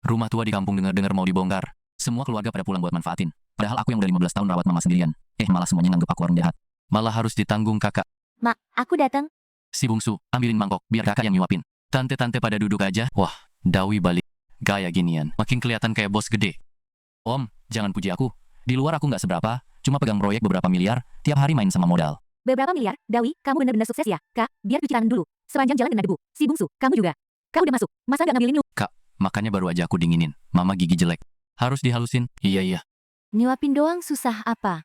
Rumah tua di kampung dengar-dengar mau dibongkar. Semua keluarga pada pulang buat manfaatin. Padahal aku yang udah 15 tahun rawat mama sendirian. Malah semuanya nganggep aku orang jahat. Malah harus ditanggung kakak. Mak, aku datang. Si bungsu, ambilin mangkok, biar kakak yang nyuapin. Tante-tante pada duduk aja. Wah, Dawi balik. Gaya ginian, makin kelihatan kayak bos gede. Om, jangan puji aku. Di luar aku nggak seberapa, cuma pegang proyek beberapa miliar, tiap hari main sama modal. Beberapa miliar, Dawi, kamu benar-benar sukses ya, Kak? Biar cuci tangan dulu. Sepanjang jalan kena debu. Si bungsu, kamu juga. Kau udah masuk, masa nggak ngambilin lu? Kak, makanya baru aja aku dinginin. Mama gigi jelek. Harus dihalusin? Iya. Nyuapin doang susah apa?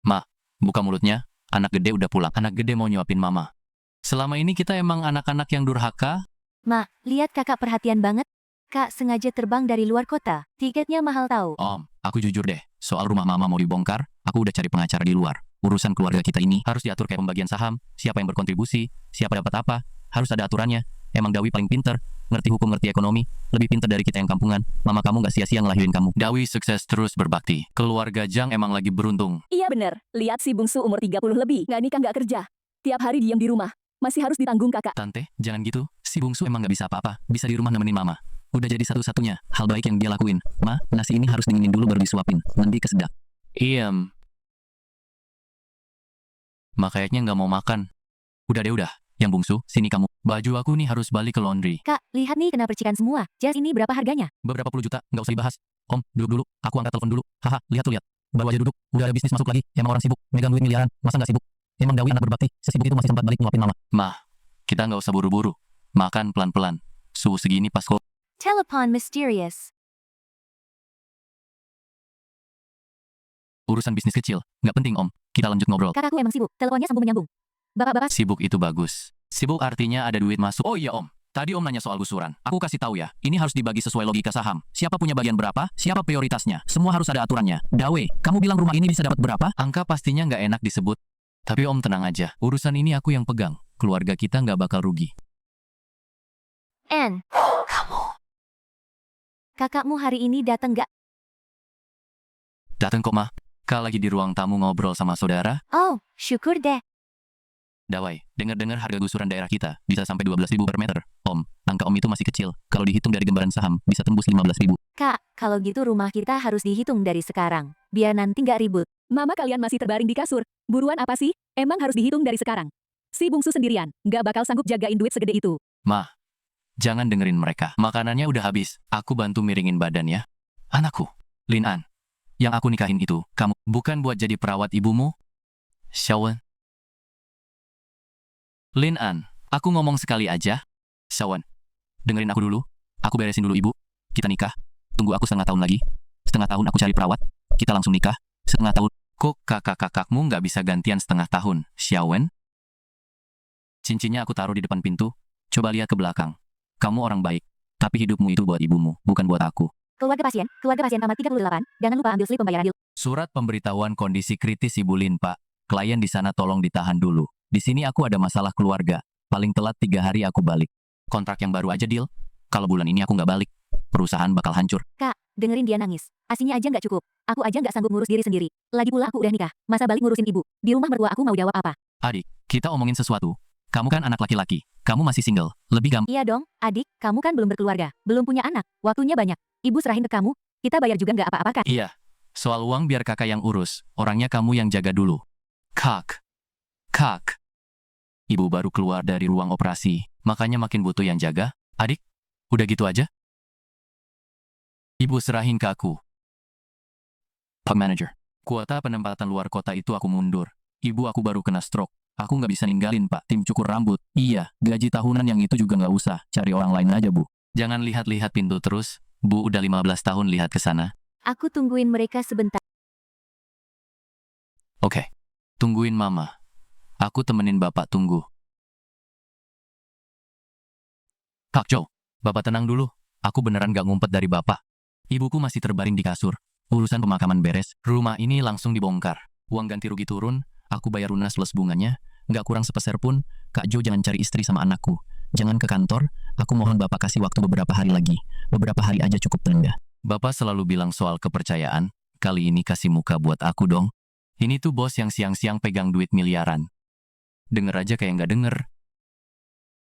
Ma, buka mulutnya. Anak gede udah pulang. Anak gede mau nyuapin mama. Selama ini kita emang anak-anak yang durhaka. Mak, lihat kakak perhatian banget. Kak sengaja terbang dari luar kota. Tiketnya mahal tahu. Om, aku jujur deh. Soal rumah mama mau dibongkar, aku udah cari pengacara di luar. Urusan keluarga kita ini harus diatur kayak pembagian saham, siapa yang berkontribusi, siapa dapat apa, harus ada aturannya. Emang Dawi paling pinter, ngerti hukum, ngerti ekonomi, lebih pinter dari kita yang kampungan. Mama kamu gak sia-sia ngelahirin kamu. Dawi sukses terus berbakti. Keluarga Jang emang lagi beruntung. Iya bener, lihat si bungsu umur 30 lebih, nggak nikah nggak kerja. Tiap hari diam di rumah, masih harus ditanggung kakak. Tante, jangan gitu. Si bungsu emang gak bisa apa-apa, bisa di rumah nemenin mama. Udah jadi satu-satunya hal baik yang dia lakuin. Ma, nasi ini harus dinginin dulu baru disuapin, nanti kesedak. Iem. Ma kayaknya nggak mau makan. Udah deh udah. Yang bungsu, sini kamu. Baju aku nih harus balik ke laundry. Kak, lihat nih kena percikan semua. Jas ini berapa harganya? Beberapa puluh juta, nggak usah dibahas. Om, duduk dulu. Aku angkat telepon dulu. Haha, lihat tuh lihat. Baru aja duduk, udah ada bisnis masuk lagi. Emang orang sibuk, megang duit miliaran. Masa nggak sibuk? Emang Dawi anak berbakti, sesibuk itu masih sempat balik nguapin mama. Ma, kita nggak usah buru-buru. Makan pelan-pelan. Suhu segini pas kok. Telepon mysterious. Urusan bisnis kecil, nggak penting om. Kita lanjut ngobrol. Kakakku emang sibuk, teleponnya sambung menyambung. Bapak-bapak, Sibuk itu bagus. Sibuk artinya ada duit masuk. Oh iya om, tadi om nanya soal gusuran. Aku kasih tahu ya, ini harus dibagi sesuai logika saham. Siapa punya bagian berapa, siapa prioritasnya. Semua harus ada aturannya. Dawe, kamu bilang rumah ini bisa dapat berapa? Angka pastinya nggak enak disebut. Tapi om tenang aja, urusan ini aku yang pegang. Keluarga kita nggak bakal rugi. N. Kakakmu hari ini datang nggak? Dateng kok mah. Kak lagi di ruang tamu ngobrol sama saudara. Oh, syukur deh. Dawai, dengar-dengar harga gusuran daerah kita bisa sampai 12.000 per meter. Om, angka om itu masih kecil. Kalau dihitung dari gambaran saham, bisa tembus 15.000. Kak, kalau gitu rumah kita harus dihitung dari sekarang. Biar nanti nggak ribut. Mama kalian masih terbaring di kasur. Buruan apa sih? Emang harus dihitung dari sekarang. Si bungsu sendirian, nggak bakal sanggup jagain duit segede itu. Mah, jangan dengerin mereka. Makanannya udah habis. Aku bantu miringin badan ya. Anakku, Lin An. Yang aku nikahin itu, kamu bukan buat jadi perawat ibumu? Shawan. Lin An, aku ngomong sekali aja. Shawan, dengerin aku dulu. Aku beresin dulu ibu. Kita nikah. Tunggu aku setengah tahun lagi. Setengah tahun aku cari perawat. Kita langsung nikah. Setengah tahun. Kok kakak-kakakmu nggak bisa gantian setengah tahun, Xiaowen? Cincinnya aku taruh di depan pintu. Coba lihat ke belakang. Kamu orang baik. Tapi hidupmu itu buat ibumu, bukan buat aku. Keluarga pasien tamat 38. Jangan lupa ambil slip pembayaran deal. Surat pemberitahuan kondisi kritis Ibu Lin, Pak. Klien di sana tolong ditahan dulu. Di sini aku ada masalah keluarga. Paling telat 3 hari aku balik. Kontrak yang baru aja deal. Kalau bulan ini aku nggak balik, perusahaan bakal hancur. Kak, dengerin dia nangis. Asinya aja nggak cukup. Aku aja nggak sanggup ngurus diri sendiri. Lagi pula aku udah nikah. Masa balik ngurusin ibu? Di rumah mertua aku mau jawab apa? Adik, kita omongin sesuatu. Kamu kan anak laki-laki. Kamu masih single. Lebih gampang. Iya dong, adik. Kamu kan belum berkeluarga. Belum punya anak. Waktunya banyak. Ibu serahin ke kamu. Kita bayar juga nggak apa-apa kan? Iya. Soal uang biar kakak yang urus. Orangnya kamu yang jaga dulu. Kak. Ibu baru keluar dari ruang operasi. Makanya makin butuh yang jaga. Adik, udah gitu aja? Ibu serahin ke aku. Pak Manager. Kuota penempatan luar kota itu aku mundur. Ibu aku baru kena stroke. Aku nggak bisa ninggalin pak tim cukur rambut. Iya, gaji tahunan yang itu juga nggak usah. Cari orang lain aja bu. Jangan lihat-lihat pintu terus. Bu udah 15 tahun lihat ke sana. Aku tungguin mereka sebentar. Oke. Tungguin mama. Aku temenin bapak tunggu. Pak Joe, bapak tenang dulu. Aku beneran gak ngumpet dari bapak. Ibuku masih terbaring di kasur. Urusan pemakaman beres. Rumah ini langsung dibongkar. Uang ganti rugi turun. Aku bayar lunas plus bunganya. Nggak kurang sepeser pun. Kak Jo jangan cari istri sama anakku. Jangan ke kantor. Aku mohon bapak kasih waktu beberapa hari lagi. Beberapa hari aja cukup tenda. Bapak selalu bilang soal kepercayaan. Kali ini kasih muka buat aku dong. Ini tuh bos yang siang-siang pegang duit miliaran. Denger aja kayak nggak denger.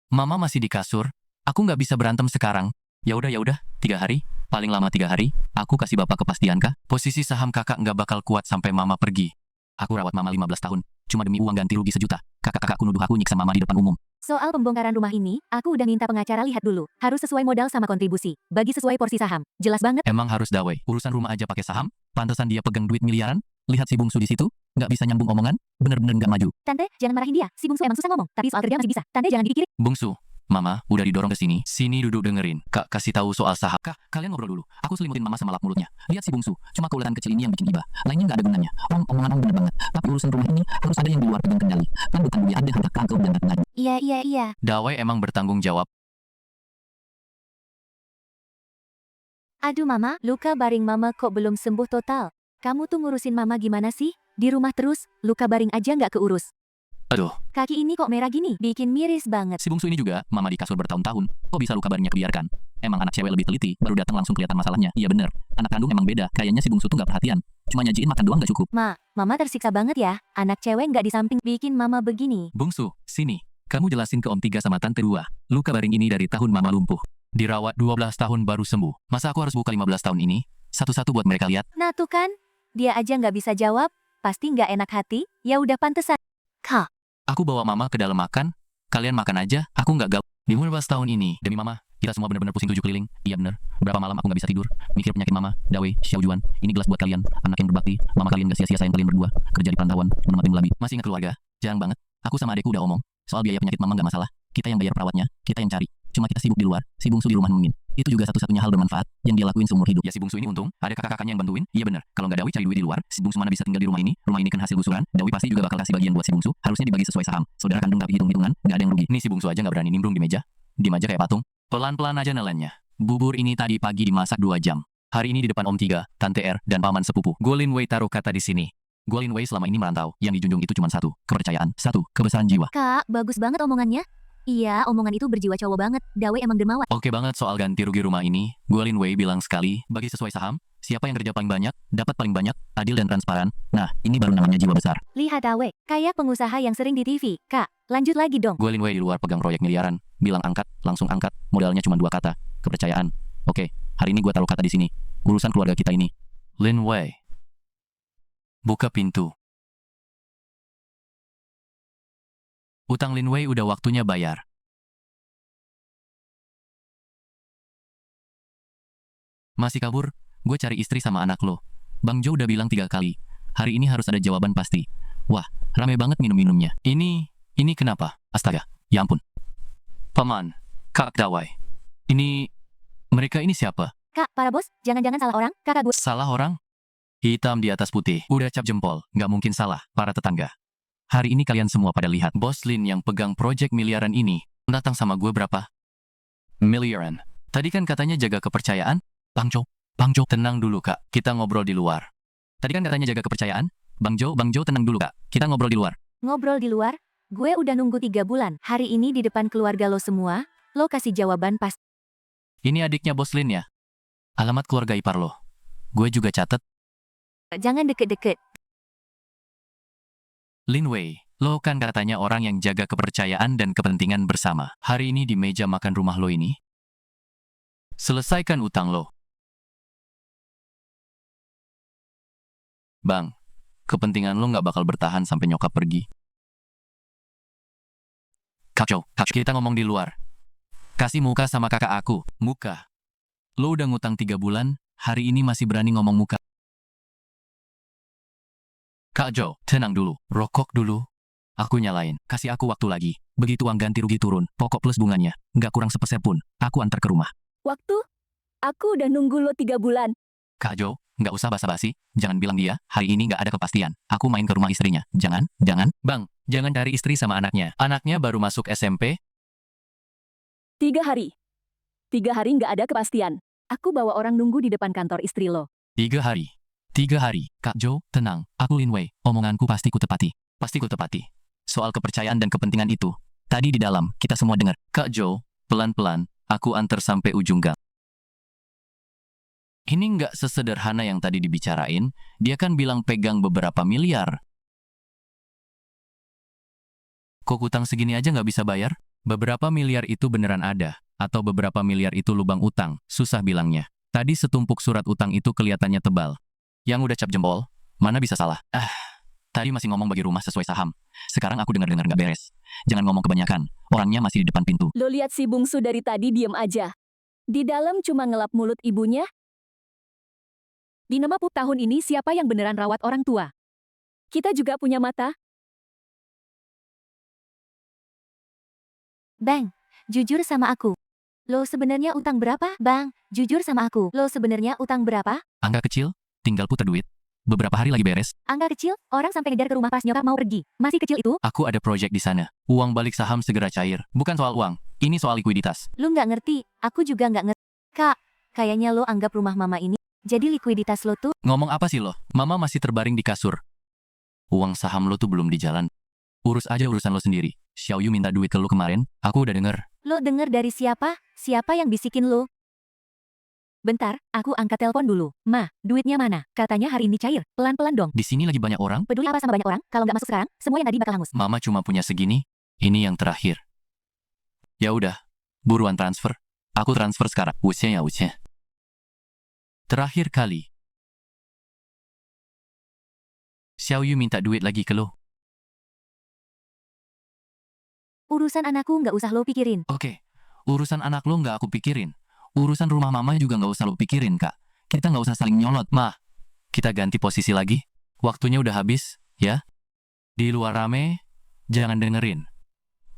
Mama masih di kasur. Aku nggak bisa berantem sekarang. Ya udah, 3 hari. Paling lama 3 hari. Aku kasih bapak kepastian kah? Posisi saham kakak nggak bakal kuat sampai mama pergi. Aku rawat mama 15 tahun. Cuma demi uang ganti rugi 1 juta. Kakak-kakakku nuduh aku nyiksa mama di depan umum. Soal pembongkaran rumah ini, aku udah minta pengacara lihat dulu. Harus sesuai modal sama kontribusi. Bagi sesuai porsi saham. Jelas banget. Emang harus dawai. Urusan rumah aja pakai saham? Pantesan dia pegang duit miliaran? Lihat si bungsu di situ? Nggak bisa nyambung omongan? Bener-bener nggak maju. Tante, jangan marahin dia. Si bungsu emang susah ngomong. Tapi soal kerja masih bisa. Tante jangan gigi kiri. Bungsu, Mama, udah didorong ke sini. Sini duduk dengerin. Kak, kasih tahu soal saham. Kak, kalian ngobrol dulu. Aku selimutin Mama sama lap mulutnya. Lihat si bungsu. Cuma keuletan kecil ini yang bikin iba. Lainnya nggak ada gunanya. Omongan om bener banget. Tapi urusan rumah ini harus ada yang di luar pegang kendali. Kan bukan dia ada hendak kagum dan tenang. Iya. Dawai emang bertanggung jawab. Aduh mama, luka baring mama kok belum sembuh total. Kamu tuh ngurusin mama gimana sih? Di rumah terus, luka baring aja nggak keurus. Aduh, Kaki ini kok merah gini? Bikin miris banget. si bungsu ini juga, Mama di kasur bertahun-tahun. Kok bisa luka baringnya kebiarkan? Emang anak cewek lebih teliti, baru datang langsung kelihatan masalahnya. Iya bener, anak kandung emang beda. Kayaknya si bungsu tuh nggak perhatian. Cuma nyajiin makan doang nggak cukup. Mama tersiksa banget ya. Anak cewek nggak di samping bikin mama begini. Bungsu, sini. Kamu jelasin ke Om Tiga sama Tante 2. Luka baring ini dari tahun Mama lumpuh. Dirawat 12 tahun baru sembuh. Masa aku harus buka 15 tahun ini? Satu-satu buat mereka lihat. Nah tuh kan, dia aja nggak bisa jawab. Pasti nggak enak hati. Ya udah pantesan. Kak, Aku bawa Mama ke dalam makan. Kalian makan aja, aku nggak gabung. Di 15 tahun ini, demi Mama, kita semua benar-benar pusing 7 keliling. Iya bener, berapa malam aku nggak bisa tidur. Mikir penyakit Mama, Dawei, Xiao Juan. Ini gelas buat kalian, anak yang berbakti. Mama kalian gak sia-sia sayang kalian berdua. Kerja di perantauan, menemati melabi. Masih ingat keluarga? Jarang banget. Aku sama adekku udah omong. Soal biaya penyakit Mama nggak masalah. Kita yang bayar perawatnya, kita yang cari. Cuma kita sibuk di luar, si bungsu di rumah nungguin. Itu juga satu-satunya hal bermanfaat yang dia lakuin seumur hidup. Ya si bungsu ini untung, ada kakak-kakaknya yang bantuin. Iya bener, kalau nggak Dawi cari duit di luar, si bungsu mana bisa tinggal di rumah ini? Rumah ini kan hasil gusuran. Dawi pasti juga bakal kasih bagian buat si bungsu. Harusnya dibagi sesuai saham. Saudara kandung tapi hitung-hitungan, nggak ada yang rugi. Nih si bungsu aja nggak berani nimbrung di meja. Diem aja kayak patung. Pelan-pelan aja nelennya. Bubur ini tadi pagi dimasak 2 jam. Hari ini di depan Om Tiga, Tante R, dan Paman Sepupu. Golin Wei taruh kata di sini. Golin Wei selama ini merantau. Yang dijunjung itu cuma satu, kepercayaan. 1, kebesaran jiwa. Kak, bagus banget omongannya. Iya, omongan itu berjiwa cowok banget. Dawei emang dermawan. Oke banget soal ganti rugi rumah ini. Golin Wei bilang sekali, bagi sesuai saham, siapa yang kerja paling banyak, dapat paling banyak, adil dan transparan. Nah, ini baru namanya jiwa besar. Lihat Dawei, kayak pengusaha yang sering di TV. Kak, lanjut lagi dong. Golin Wei di luar pegang proyek miliaran. Bilang angkat, langsung angkat. Modalnya cuma 2 kata, kepercayaan. Oke, hari ini gua taruh kata di sini. Urusan keluarga kita ini. Lin Wei. Buka pintu. Utang Lin Wei udah waktunya bayar. Masih kabur? Gue cari istri sama anak lo. Bang Jo udah bilang 3 kali. Hari ini harus ada jawaban pasti. Wah, rame banget minum-minumnya. Ini kenapa? Astaga, ya ampun. Paman, Kak Dawai. Mereka ini siapa? Kak, para bos, jangan-jangan salah orang. Kakak gue. Salah orang? Hitam di atas putih. Udah cap jempol, nggak mungkin salah, para tetangga. Hari ini kalian semua pada lihat Bos Lin yang pegang proyek miliaran ini datang sama gue berapa? Miliaran. Tadi kan katanya jaga kepercayaan? Bang Jo, tenang dulu kak, kita ngobrol di luar. Tadi kan katanya jaga kepercayaan? Bang Jo, tenang dulu kak, kita ngobrol di luar. Ngobrol di luar? Gue udah nunggu 3 bulan. Hari ini di depan keluarga lo semua, lo kasih jawaban pas. Ini adiknya Bos Lin ya? Alamat keluarga ipar lo. Gue juga catet. Jangan deket-deket. Lin Wei, lo kan katanya orang yang jaga kepercayaan dan kepentingan bersama. Hari ini di meja makan rumah lo ini, selesaikan utang lo. Bang, kepentingan lo nggak bakal bertahan sampai nyokap pergi. Kacau, kita ngomong di luar. Kasih muka sama kakak aku, muka. Lo udah ngutang 3 bulan, hari ini masih berani ngomong muka. Kak Jo, tenang dulu, rokok dulu. Aku nyalain, kasih aku waktu lagi. Begitu uang ganti rugi turun, pokok plus bunganya, nggak kurang sepeser pun, aku antar ke rumah. Waktu? Aku udah nunggu lo 3 bulan. Kak Jo, nggak usah basa-basi, jangan bilang dia, hari ini nggak ada kepastian. Aku main ke rumah istrinya, jangan. Bang, jangan cari istri sama anaknya. Anaknya baru masuk SMP. 3 hari. 3 hari nggak ada kepastian. Aku bawa orang nunggu di depan kantor istri lo. 3 hari. 3 hari. Kak Jo, tenang. Aku Lin Wei. Omonganku pasti ku tepati. Soal kepercayaan dan kepentingan itu, tadi di dalam, kita semua dengar. Kak Jo, pelan-pelan, aku antar sampai ujung gang. Ini nggak sesederhana yang tadi dibicarain. Dia kan bilang pegang beberapa miliar. Kok utang segini aja nggak bisa bayar? Beberapa miliar itu beneran ada, atau beberapa miliar itu lubang utang, susah bilangnya. Tadi setumpuk surat utang itu kelihatannya tebal. Yang udah cap jempol, mana bisa salah. Tadi masih ngomong bagi rumah sesuai saham. Sekarang aku dengar-dengar nggak beres. Jangan ngomong kebanyakan, orangnya masih di depan pintu. Lo lihat si bungsu dari tadi diem aja. Di dalam cuma ngelap mulut ibunya. Di nama Pup tahun ini siapa yang beneran rawat orang tua? Kita juga punya mata. Bang, jujur sama aku. Lo sebenarnya utang berapa? Bang, jujur sama aku. Lo sebenarnya utang berapa? Angka kecil, tinggal putar duit. Beberapa hari lagi beres, Angka kecil, orang sampai ngejar ke rumah pas nyokap mau pergi. Masih kecil itu? aku ada proyek di sana. Uang balik saham segera cair. Bukan soal uang, ini soal likuiditas. Lo nggak ngerti, aku juga nggak ngerti. Kak, kayaknya lo anggap rumah mama ini jadi likuiditas lo tuh. Ngomong apa sih lo? Mama masih terbaring di kasur. Uang saham lo tuh belum di jalan. Urus aja urusan lo sendiri. Xiao Yu minta duit ke lo kemarin, aku udah denger. Lo denger dari siapa? Siapa yang bisikin lo? Bentar, aku angkat telepon dulu. Ma, duitnya mana? Katanya hari ini cair. Pelan-pelan dong. Di sini lagi banyak orang, Peduli apa sama banyak orang? Kalau nggak masuk sekarang, semua yang tadi bakal hangus. Mama cuma punya segini, ini yang terakhir. Ya udah, buruan transfer. Aku transfer sekarang. Wuchen ya Wuchen. Terakhir kali. Xiao Yu minta duit lagi ke lo. Urusan anakku nggak usah lo pikirin. Oke, urusan anak lo nggak aku pikirin. Urusan rumah mama juga nggak usah lo pikirin, Kak. Kita nggak usah saling nyolot, Ma. Kita ganti posisi lagi. Waktunya udah habis, ya. Di luar rame, jangan dengerin.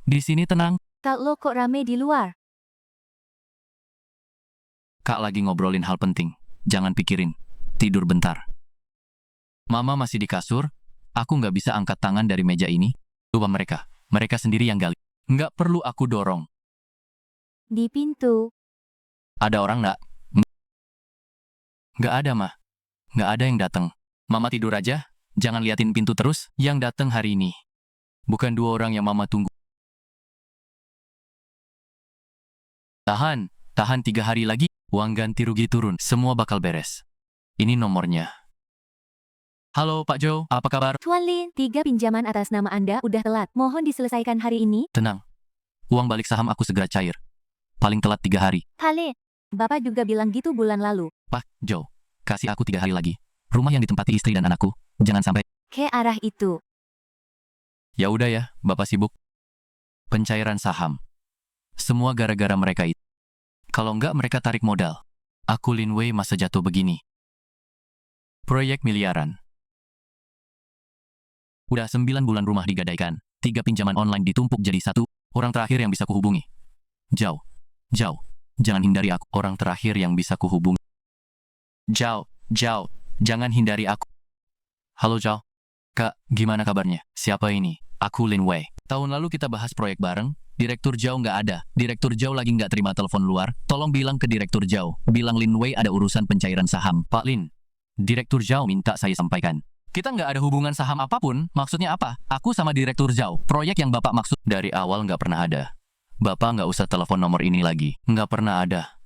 Di sini tenang, Kak, lo kok rame di luar? Kak lagi ngobrolin hal penting. Jangan pikirin. Tidur bentar. Mama masih di kasur. Aku nggak bisa angkat tangan dari meja ini. Lupa mereka. Mereka sendiri yang gali. Nggak perlu aku dorong. Di pintu. Ada orang nggak? Nggak ada, Mah. Nggak ada yang datang. Mama tidur aja. Jangan liatin pintu terus. Yang datang hari ini. Bukan dua orang yang Mama tunggu. Tahan. Tahan 3 hari lagi. Uang ganti rugi turun. Semua bakal beres. Ini nomornya. Halo Pak Jo, apa kabar? Tuan Lin, 3 pinjaman atas nama Anda udah telat. Mohon diselesaikan hari ini. Tenang. Uang balik saham aku segera cair. Paling telat 3 hari. Pak Lin, Bapak juga bilang gitu bulan lalu. Pak Jo, kasih aku 3 hari lagi. Rumah yang ditempati istri dan anakku. Jangan sampai. Ke arah itu. Ya udah ya, Bapak sibuk. Pencairan saham. Semua gara-gara mereka itu. Kalau nggak mereka tarik modal. Aku Lin Wei masa jatuh begini. Proyek miliaran. Udah 9 bulan rumah digadaikan. 3 pinjaman online ditumpuk jadi 1. Orang terakhir yang bisa kuhubungi. Jauh. Jauh. Jangan hindari aku. Orang terakhir yang bisa kuhubungi. Jauh. Jauh. Jangan hindari aku. Halo Jauh. Kak, gimana kabarnya? Siapa ini? Aku Lin Wei. Tahun lalu kita bahas proyek bareng. Direktur Jauh nggak ada. Direktur Jauh lagi nggak terima telepon luar. Tolong bilang ke Direktur Jauh. Bilang Lin Wei ada urusan pencairan saham. Pak Lin, Direktur Jauh minta saya sampaikan. Kita nggak ada hubungan saham apapun. Maksudnya apa? Aku sama Direktur Jauh. Proyek yang Bapak maksud dari awal nggak pernah ada. Bapak nggak usah telepon nomor ini lagi. Nggak pernah ada.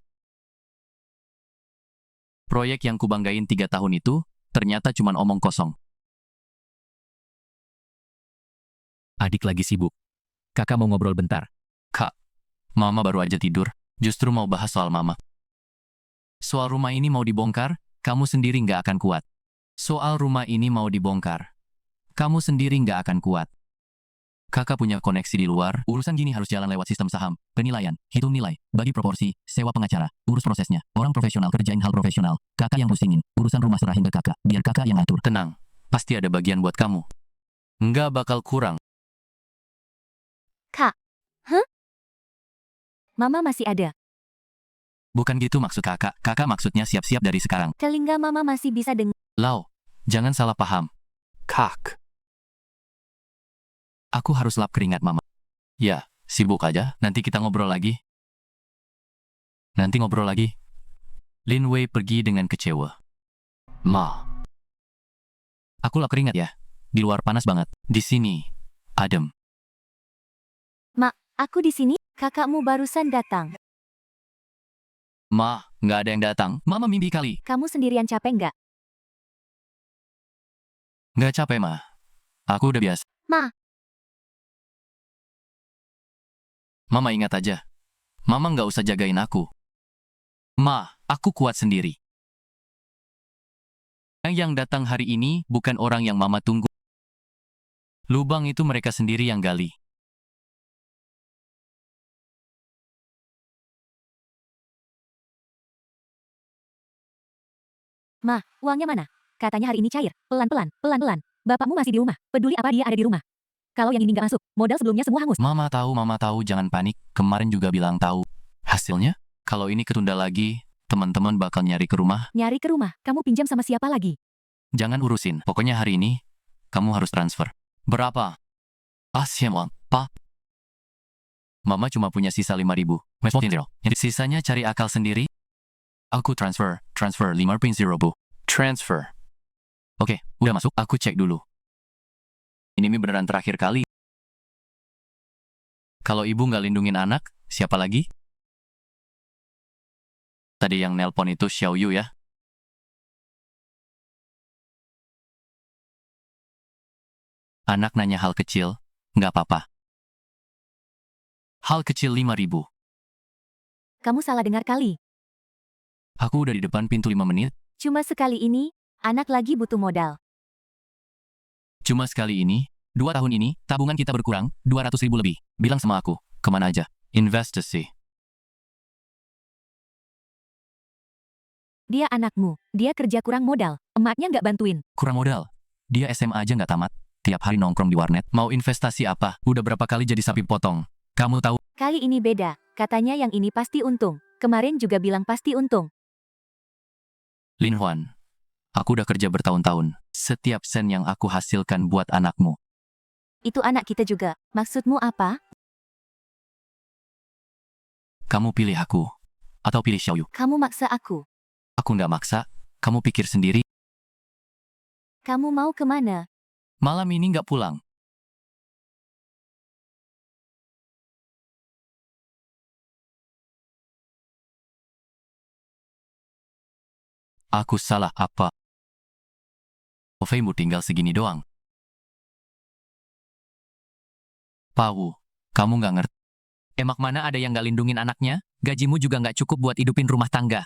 Proyek yang kubanggain 3 tahun itu, ternyata cuma omong kosong. Adik lagi sibuk. Kakak mau ngobrol bentar. Kak, Mama baru aja tidur. Justru mau bahas soal Mama. Soal rumah ini mau dibongkar, kamu sendiri nggak akan kuat. Soal rumah ini mau dibongkar. Kamu sendiri nggak akan kuat. Kakak punya koneksi di luar, urusan gini harus jalan lewat sistem saham, penilaian, hitung nilai, bagi proporsi, sewa pengacara, urus prosesnya, orang profesional kerjain hal profesional, kakak yang pusingin, urusan rumah serahin ke kakak, biar kakak yang atur. Tenang, pasti ada bagian buat kamu. Nggak bakal kurang. Kak. Mama masih ada. Bukan gitu maksud kakak maksudnya siap-siap dari sekarang. Telinga Mama masih bisa dengar. Lau, jangan salah paham. Kak. Aku harus lap keringat Mama. Ya, sibuk aja, nanti kita ngobrol lagi. Nanti ngobrol lagi. Lin Wei pergi dengan kecewa. Ma. Aku lap keringat ya. Di luar panas banget. Di sini, adem. Aku di sini, kakakmu barusan datang. Ma, nggak ada yang datang. Mama mimpi kali. Kamu sendirian capek nggak? Nggak capek, Ma. Aku udah biasa. Ma. Mama ingat aja. Mama nggak usah jagain aku. Ma, aku kuat sendiri. Yang datang hari ini bukan orang yang Mama tunggu. Lubang itu mereka sendiri yang gali. Ma, uangnya mana? Katanya hari ini cair. Pelan-pelan, pelan-pelan. Bapakmu masih di rumah. Peduli apa dia ada di rumah? Kalau yang ini nggak masuk, modal sebelumnya semua hangus. Mama tahu, jangan panik. Kemarin juga bilang tahu. Hasilnya, kalau ini ketunda lagi, teman-teman bakal nyari ke rumah. Nyari ke rumah, kamu pinjam sama siapa lagi? Jangan urusin. Pokoknya hari ini, kamu harus transfer. Berapa? Siapa? Pak. Mama cuma punya sisa 5.000. Sisanya cari akal sendiri. Aku transfer 5.000, Bu. Transfer. Oke, udah masuk. Aku cek dulu. Ini beneran terakhir kali. Kalau ibu nggak lindungin anak, siapa lagi? Tadi yang nelpon itu Xiao Yu ya? Anak nanya hal kecil, nggak apa-apa. Hal kecil 5.000. Kamu salah dengar kali. Aku udah di depan pintu 5 menit. Cuma sekali ini, anak lagi butuh modal. Cuma sekali ini, 2 tahun ini, tabungan kita berkurang, 200.000 lebih. Bilang sama aku, kemana aja? Investasi. Dia anakmu, dia kerja kurang modal. Emaknya nggak bantuin. Kurang modal. Dia SMA aja nggak tamat. Tiap hari nongkrong di warnet. Mau investasi apa? Udah berapa kali jadi sapi potong? Kamu tahu? Kali ini beda. Katanya yang ini pasti untung. Kemarin juga bilang pasti untung. Lin Huan, aku udah kerja bertahun-tahun. Setiap sen yang aku hasilkan buat anakmu. Itu anak kita juga. Maksudmu apa? Kamu pilih aku. Atau pilih Xiao Yu. Kamu maksa aku. Aku nggak maksa. Kamu pikir sendiri. Kamu mau kemana? Malam ini nggak pulang. Aku salah apa? Feimu tinggal segini doang. Pau, kamu nggak ngerti. Emak mana ada yang nggak lindungin anaknya? Gajimu juga nggak cukup buat hidupin rumah tangga.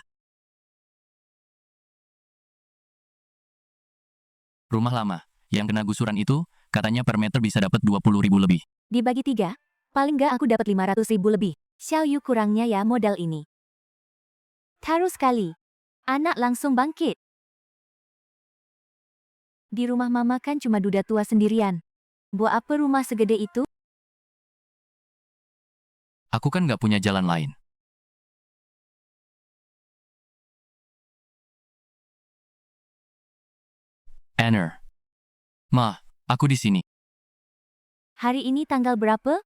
Rumah lama, yang kena gusuran itu, katanya per meter bisa dapat 20.000 lebih. Dibagi 3, paling nggak aku dapat 500.000 lebih. Xiao Yu kurangnya ya modal ini. Taruh sekali. Anak langsung bangkit. Di rumah mama kan cuma duda tua sendirian. Buat apa rumah segede itu? Aku kan nggak punya jalan lain. Anner. Ma, aku di sini. Hari ini tanggal berapa?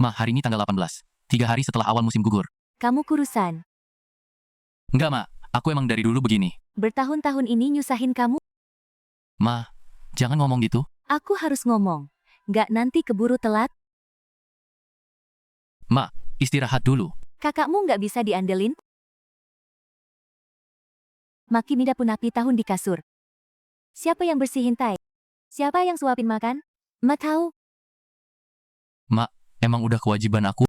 Ma, hari ini tanggal 18. 3 hari setelah awal musim gugur. Kamu kurusan. Enggak, Ma. Aku emang dari dulu begini. Bertahun-tahun ini nyusahin kamu? Ma, jangan ngomong gitu. Aku harus ngomong. Nggak nanti keburu telat. Ma, istirahat dulu. Kakakmu nggak bisa diandelin? Maki Mida Punapi tahun di kasur. Siapa yang bersihin tai? Siapa yang suapin makan? Ma tahu. Ma, emang udah kewajiban aku.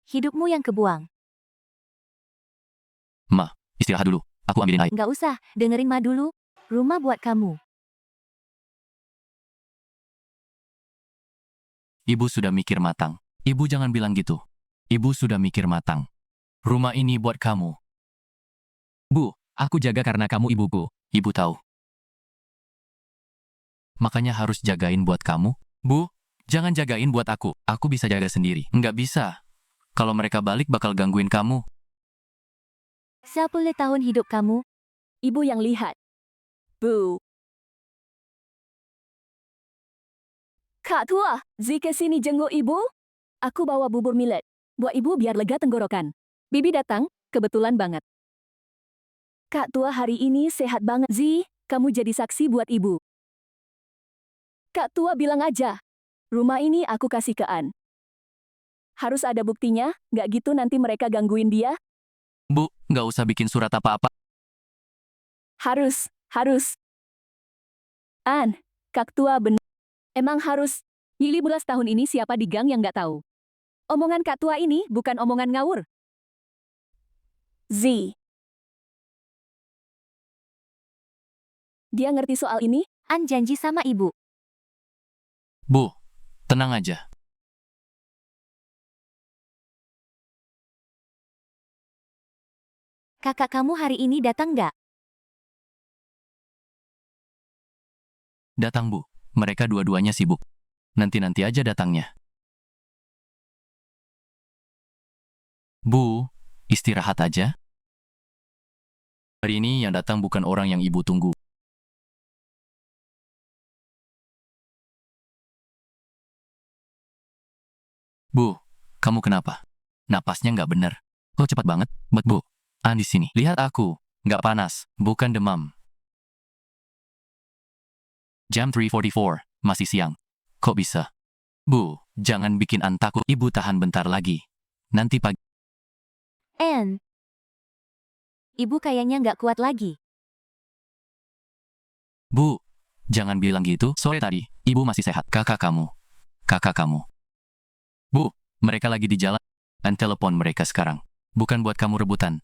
Hidupmu yang kebuang. Ma, istirahat dulu. Aku ambilin air. Nggak usah, dengerin Ma dulu. Rumah buat kamu. Ibu sudah mikir matang. Ibu jangan bilang gitu. Ibu sudah mikir matang. Rumah ini buat kamu. Bu, aku jaga karena kamu ibuku. Ibu tahu. Makanya harus jagain buat kamu. Bu, jangan jagain buat aku. Aku bisa jaga sendiri. Nggak bisa. Kalau mereka balik bakal gangguin kamu. 10 tahun hidup kamu. Ibu yang lihat. Bu. Kak Tua, Zi ke sini jenguk ibu? Aku bawa bubur millet. Buat ibu biar lega tenggorokan. Bibi datang, kebetulan banget. Kak Tua hari ini sehat banget. Zi, kamu jadi saksi buat ibu. Kak Tua bilang aja. Rumah ini aku kasih ke An. Harus ada buktinya, nggak gitu nanti mereka gangguin dia. Bu, nggak usah bikin surat apa-apa. Harus. An, Kak Tua benar. Emang harus. Yili belas tahun ini siapa di gang yang nggak tahu? Omongan Kak Tua ini bukan omongan ngawur. Z. Dia ngerti soal ini? An janji sama ibu. Bu, tenang aja. Kakak kamu hari ini datang nggak? Datang Bu, mereka dua-duanya sibuk. Nanti-nanti aja datangnya. Bu, istirahat aja. Hari ini yang datang bukan orang yang ibu tunggu. Bu, kamu kenapa? Napasnya nggak bener. Kok cepat banget? Bu, An di sini. Lihat aku. Nggak panas, bukan demam. Jam 3:44, masih siang. Kok bisa? Bu, jangan bikin An takut. Ibu tahan bentar lagi. Nanti pagi. Anne. Ibu kayaknya nggak kuat lagi. Bu, jangan bilang gitu. Sore tadi, ibu masih sehat. Kakak kamu. Bu, mereka lagi di jalan. An telepon mereka sekarang. Bukan buat kamu rebutan.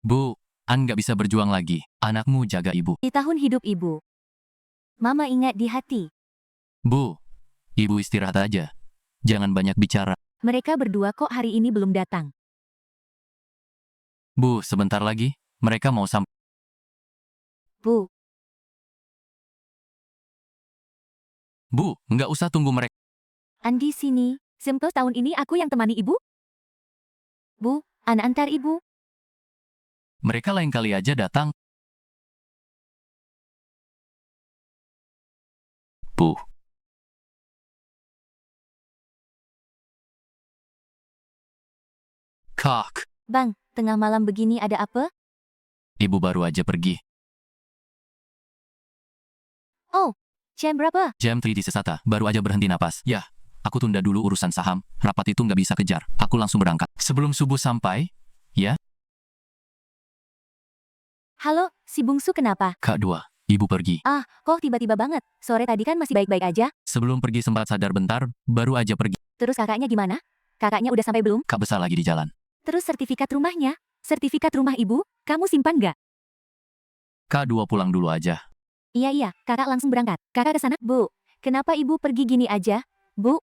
Bu, An nggak bisa berjuang lagi. Anakmu jaga ibu. Di tahun hidup ibu. Mama ingat di hati. Bu, ibu istirahat aja. Jangan banyak bicara. Mereka berdua kok hari ini belum datang. Bu, sebentar lagi. Mereka mau sampai. Bu, Bu, nggak usah tunggu mereka. An di sini. Simple tahun ini aku yang temani ibu. Bu, An antar ibu. Mereka lain kali aja datang. Bu. Kak, Bang, tengah malam begini ada apa? ibu baru aja pergi. Jam berapa? Jam 3 di Sesata, baru aja berhenti napas. Ya, aku tunda dulu urusan saham. Rapat itu nggak bisa kejar. Aku langsung berangkat. Sebelum subuh sampai, ya? Halo, si bungsu kenapa? Kak 2, ibu pergi. Kok tiba-tiba banget? Sore tadi kan masih baik-baik aja. Sebelum pergi sempat sadar bentar, baru aja pergi. Terus kakaknya gimana? Kakaknya udah sampai belum? Kak besar lagi di jalan. Terus sertifikat rumahnya? Sertifikat rumah ibu, kamu simpan nggak? Kak 2 pulang dulu aja. Iya, kakak langsung berangkat. Kakak ke sana, Bu. Kenapa ibu pergi gini aja? Bu,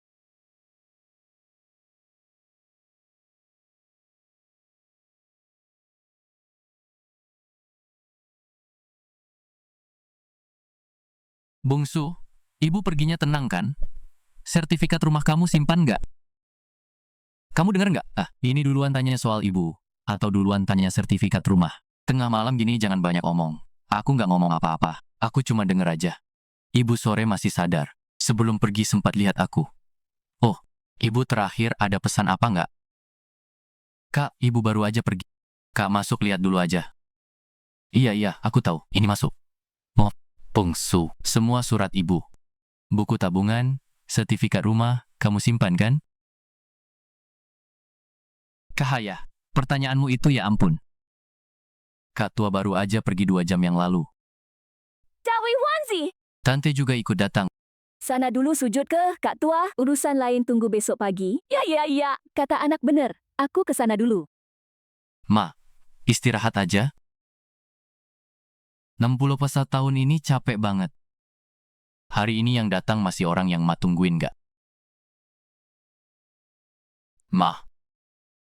Bungsu, ibu perginya tenang kan? Sertifikat rumah kamu simpan nggak? Kamu dengar nggak? Ini duluan tanya soal ibu. Atau duluan tanya sertifikat rumah. Tengah malam gini jangan banyak omong. Aku nggak ngomong apa-apa. Aku cuma denger aja. Ibu sore masih sadar. Sebelum pergi sempat lihat aku. Oh, ibu terakhir ada pesan apa nggak? Kak, ibu baru aja pergi. Kak masuk lihat dulu aja. Iya, aku tahu. Ini masuk. Oh, Bungsu. Semua surat ibu. Buku tabungan, sertifikat rumah, kamu simpan kan? Kahaya, pertanyaanmu itu ya ampun. Kak tua baru aja pergi 2 jam yang lalu. Cawi Wanzi! Tante juga ikut datang. Sana dulu sujud ke Kak Tua, urusan lain tunggu besok pagi. Ya, kata anak bener. Aku ke sana dulu. Ma, istirahat aja. 61 tahun ini capek banget. Hari ini yang datang masih orang yang ma tungguin nggak? Ma,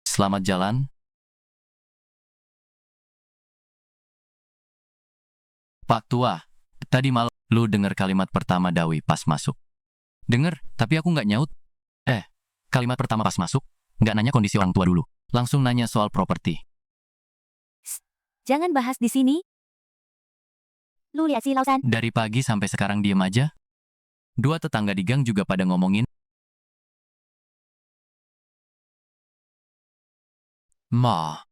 selamat jalan. Pak Tua, tadi malam lu denger kalimat pertama Dawi pas masuk. Denger, tapi aku nggak nyaut. Kalimat pertama pas masuk, nggak nanya kondisi orang tua dulu. Langsung nanya soal properti. jangan bahas di sini. Lu lihat si Lausan. Dari pagi sampai sekarang diem aja. 2 tetangga di gang juga pada ngomongin. Ma.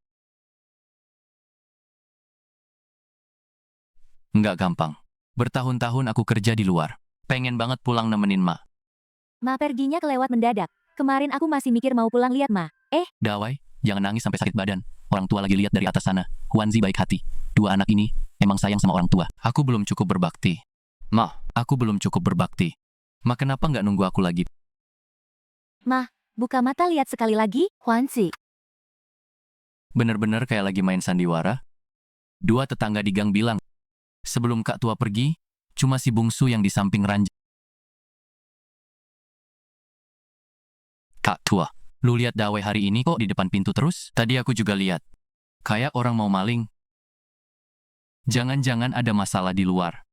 Nggak gampang. Bertahun-tahun aku kerja di luar. Pengen banget pulang nemenin Ma. Ma perginya kelewat mendadak. Kemarin aku masih mikir mau pulang lihat Ma. Dawai, jangan nangis sampai sakit badan. Orang tua lagi lihat dari atas sana. Huanzi baik hati. 2 anak ini, emang sayang sama orang tua. Aku belum cukup berbakti. Ma, aku belum cukup berbakti. Ma, kenapa nggak nunggu aku lagi? Buka mata lihat sekali lagi, Huanzi. Bener-bener kayak lagi main sandiwara. Dua tetangga di gang bilang, sebelum Kak Tua pergi, cuma si bungsu yang di samping ranjang. Kak Tua, lu lihat Dawei hari ini kok di depan pintu terus? Tadi aku juga lihat. Kayak orang mau maling. Jangan-jangan ada masalah di luar.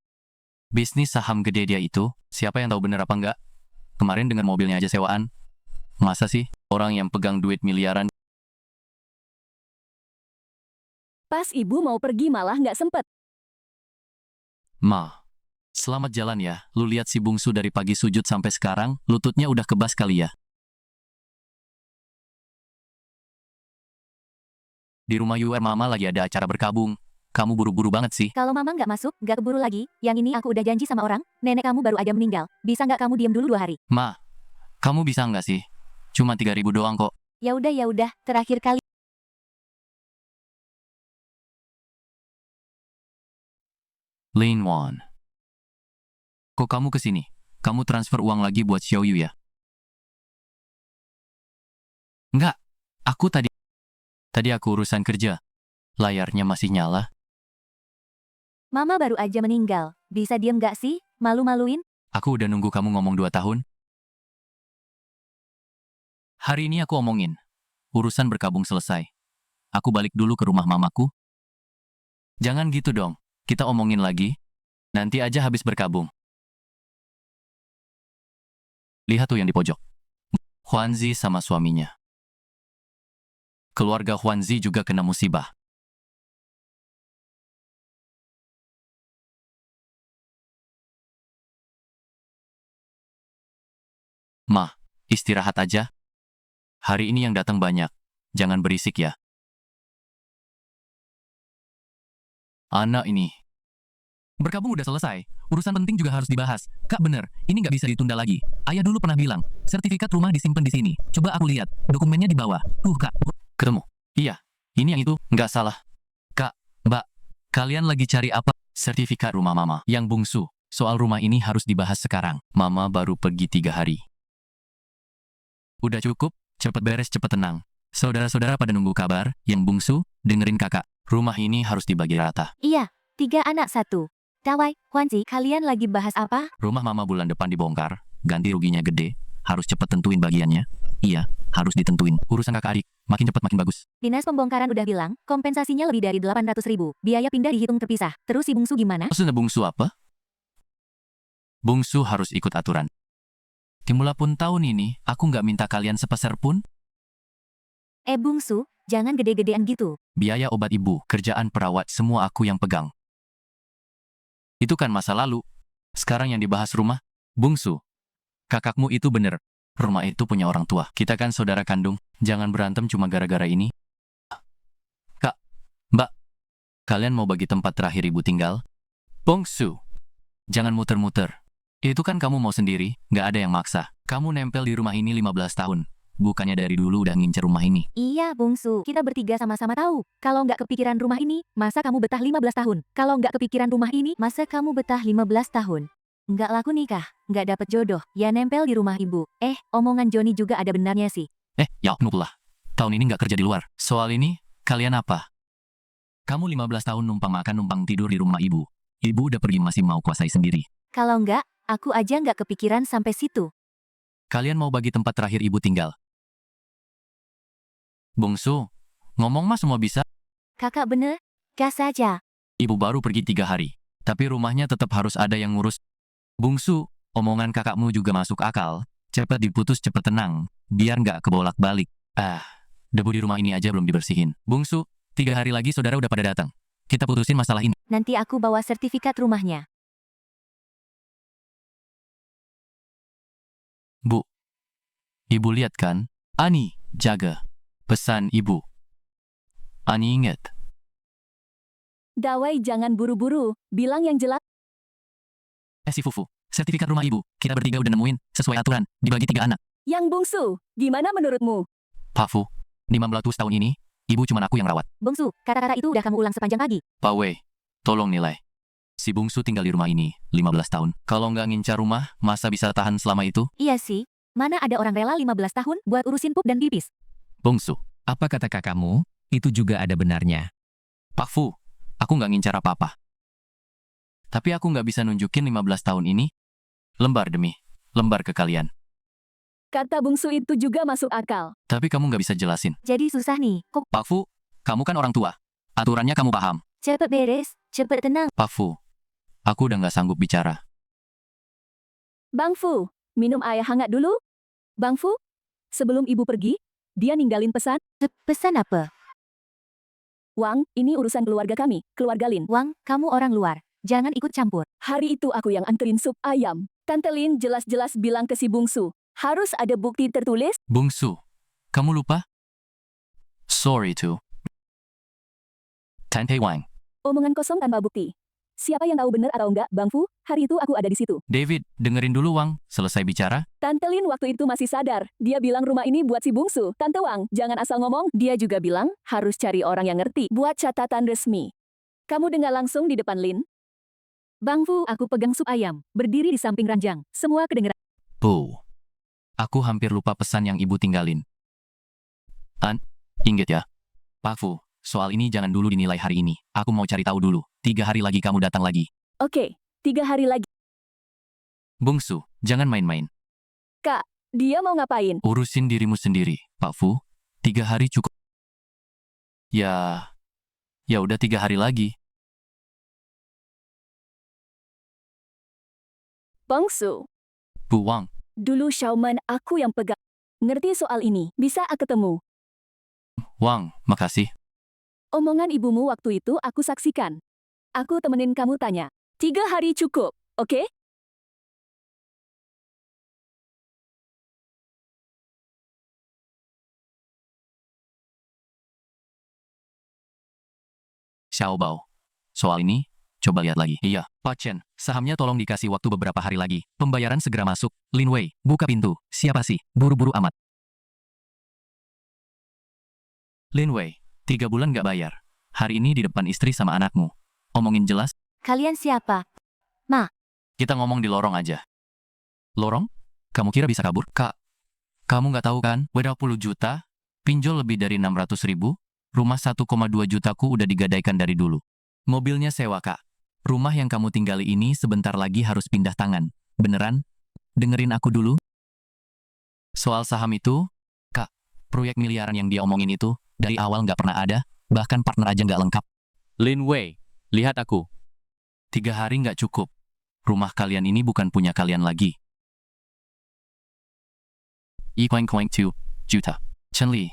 Bisnis saham gede dia itu, siapa yang tahu bener apa enggak? Kemarin dengan mobilnya aja sewaan. Masa sih, orang yang pegang duit miliaran? Pas ibu mau pergi malah nggak sempet. Ma, selamat jalan ya. Lu lihat si bungsu dari pagi sujud sampai sekarang, lututnya udah kebas kali ya. Di rumah UR Mama lagi ada acara berkabung. Kamu buru-buru banget sih. Kalau mama nggak masuk, nggak keburu lagi. Yang ini aku udah janji sama orang, nenek kamu baru aja meninggal. Bisa nggak kamu diam dulu 2 hari? Ma, kamu bisa nggak sih? Cuma 3.000 doang kok. Ya udah, terakhir kali. Lane Wan. Kok kamu kesini? Kamu transfer uang lagi buat Xiaoyu ya? Enggak, aku tadi aku urusan kerja. Layarnya masih nyala. Mama baru aja meninggal. Bisa diem nggak sih? Malu-maluin? Aku udah nunggu kamu ngomong 2 tahun. Hari ini aku omongin. Urusan berkabung selesai. Aku balik dulu ke rumah mamaku. Jangan gitu dong. Kita omongin lagi. Nanti aja habis berkabung. Lihat tuh yang di pojok. Huanzi sama suaminya. Keluarga Huanzi juga kena musibah. Ma, istirahat aja. Hari ini yang datang banyak. Jangan berisik ya. Anak ini. Berkabung udah selesai. Urusan penting juga harus dibahas. Kak bener, ini nggak bisa ditunda lagi. Ayah dulu pernah bilang, sertifikat rumah disimpan di sini. Coba aku lihat, dokumennya di bawah. Kak. Ketemu. Iya, ini yang itu, nggak salah. Kak, Mbak, kalian lagi cari apa? Sertifikat rumah Mama. Yang bungsu. Soal rumah ini harus dibahas sekarang. Mama baru pergi 3 hari. Udah cukup, cepet beres, cepet tenang. Saudara-saudara pada nunggu kabar, yang bungsu, dengerin kakak. Rumah ini harus dibagi rata. Iya, 3 anak 1. Dawei, Huanzi, kalian lagi bahas apa? Rumah Mama bulan depan dibongkar, ganti ruginya gede, harus cepet tentuin bagiannya. Iya, harus ditentuin. Urusan kakak adik, makin cepet makin bagus. Dinas pembongkaran udah bilang, kompensasinya lebih dari 800.000. Biaya pindah dihitung terpisah. Terus si bungsu gimana? Maksudnya bungsu apa? Bungsu harus ikut aturan. Timula pun tahun ini, aku nggak minta kalian sepeser pun. Bungsu, jangan gede-gedean gitu. Biaya obat ibu, kerjaan perawat, semua aku yang pegang. Itu kan masa lalu. Sekarang yang dibahas rumah, bungsu. Kakakmu itu bener. Rumah itu punya orang tua. Kita kan saudara kandung. Jangan berantem cuma gara-gara ini. Kak, Mbak, kalian mau bagi tempat terakhir ibu tinggal? Bungsu, jangan muter-muter. Itu kan kamu mau sendiri, nggak ada yang maksa. Kamu nempel di rumah ini 15 tahun. Bukannya dari dulu udah ngincer rumah ini. Iya, bungsu. Kita bertiga sama-sama tahu. Kalau nggak kepikiran rumah ini, masa kamu betah 15 tahun? Kalau nggak kepikiran rumah ini, masa kamu betah 15 tahun? Nggak laku nikah, nggak dapet jodoh, ya nempel di rumah ibu. Omongan Joni juga ada benarnya sih. Ya lah. Tahun ini nggak kerja di luar. Soal ini, kalian apa? Kamu 15 tahun numpang makan, numpang tidur di rumah ibu. Ibu udah pergi masih mau kuasai sendiri. Kalau nggak, aku aja nggak kepikiran sampai situ. Kalian mau bagi tempat terakhir ibu tinggal. Bungsu, ngomong mah semua bisa. Kakak bener? Gas saja. Ibu baru pergi 3 hari. Tapi rumahnya tetap harus ada yang ngurus. Bungsu, omongan kakakmu juga masuk akal. Cepet diputus, cepet tenang. Biar nggak kebolak-balik. Debu di rumah ini aja belum dibersihin. Bungsu, 3 hari lagi saudara udah pada datang. Kita putusin masalah ini. Nanti aku bawa sertifikat rumahnya. Bu, ibu lihat kan? Ani, jaga. Pesan ibu. Ani ingat. Dawei jangan buru-buru, bilang yang jelas. Si Fufu, sertifikat rumah ibu, kita bertiga udah nemuin, sesuai aturan, dibagi 3 anak. Yang bungsu, gimana menurutmu? Pak Fu, 15 tahun ini, ibu cuma aku yang rawat. Bungsu, kata-kata itu udah kamu ulang sepanjang pagi. Pak Wei, Tolong nilai. Si bungsu tinggal di rumah ini 15 tahun. Kalau nggak ngincar rumah, masa bisa tahan selama itu? Iya sih, mana ada orang rela 15 tahun buat urusin pup dan pipis. Bungsu. Apa kata kakakmu? Itu juga ada benarnya. Pak Fu, aku nggak ngincar apa-apa. Tapi aku nggak bisa nunjukin 15 tahun ini lembar demi lembar ke kalian. Kata bungsu itu juga masuk akal. Tapi kamu nggak bisa jelasin. Jadi susah nih, kok Pak Fu, kamu kan orang tua. Aturannya kamu paham. cepet beres, cepet tenang. Pak Fu, aku udah nggak sanggup bicara. Bang Fu, minum air hangat dulu. Bang Fu, sebelum ibu pergi, dia ninggalin pesan. Pesan apa? Wang, ini urusan keluarga kami, keluarga Lin. Wang, kamu orang luar. Jangan ikut campur. Hari itu aku yang anterin sup ayam. Tante Lin jelas-jelas bilang ke si bungsu, harus ada bukti tertulis. Bungsu, kamu lupa? Sorry to. Tante Wang. Omongan kosong tanpa bukti. Siapa yang tahu benar atau enggak, Bang Fu? Hari itu aku ada di situ. David, dengerin dulu Wang. Selesai bicara. Tante Lin waktu itu masih sadar. Dia bilang rumah ini buat si bungsu. Tante Wang, jangan asal ngomong. Dia juga bilang, harus cari orang yang ngerti. Buat catatan resmi. Kamu dengar langsung di depan Lin. Bang Fu, aku pegang sup ayam, berdiri di samping ranjang. Semua kedengeran. Bu. Aku hampir lupa pesan yang ibu tinggalin. Ingat ya. Pak Fu, soal ini jangan dulu dinilai hari ini. Aku mau cari tahu dulu. 3 hari lagi kamu datang lagi. Oke, 3 hari lagi. Bungsu, jangan main-main. Dia mau ngapain? Urusin dirimu sendiri, Pak Fu. 3 hari cukup. Ya udah 3 hari lagi. Bungsu. Bu Wang, Dulu Xiaoman aku yang pegang. Ngerti soal ini, bisa ketemu. Wang, makasih. Omongan ibumu waktu itu aku saksikan. Aku temenin kamu tanya. 3 hari cukup, oke? Xiao Bao. Soal ini, coba lihat lagi. Iya, Pak Chen, sahamnya tolong dikasih waktu beberapa hari lagi. Pembayaran segera masuk. Lin Wei, buka pintu. Siapa sih? Buru-buru amat. Lin Wei, 3 bulan nggak bayar. Hari ini di depan istri sama anakmu. Omongin jelas, Kalian siapa? kita ngomong di lorong aja. Lorong? Kamu kira bisa kabur? Kak, kamu nggak tahu kan? Beda 10 juta, pinjol lebih dari 600.000, rumah 1,2 jutaku udah digadaikan dari dulu. Mobilnya sewa, Kak. Rumah yang kamu tinggali ini sebentar lagi harus pindah tangan. Beneran? Dengerin aku dulu. Soal saham itu, Kak, proyek miliaran yang dia omongin itu, dari awal nggak pernah ada, bahkan partner aja nggak lengkap. Lin Wei, lihat aku. 3 hari nggak cukup. Rumah kalian ini bukan punya kalian lagi. 1.2 juta. Chen Li,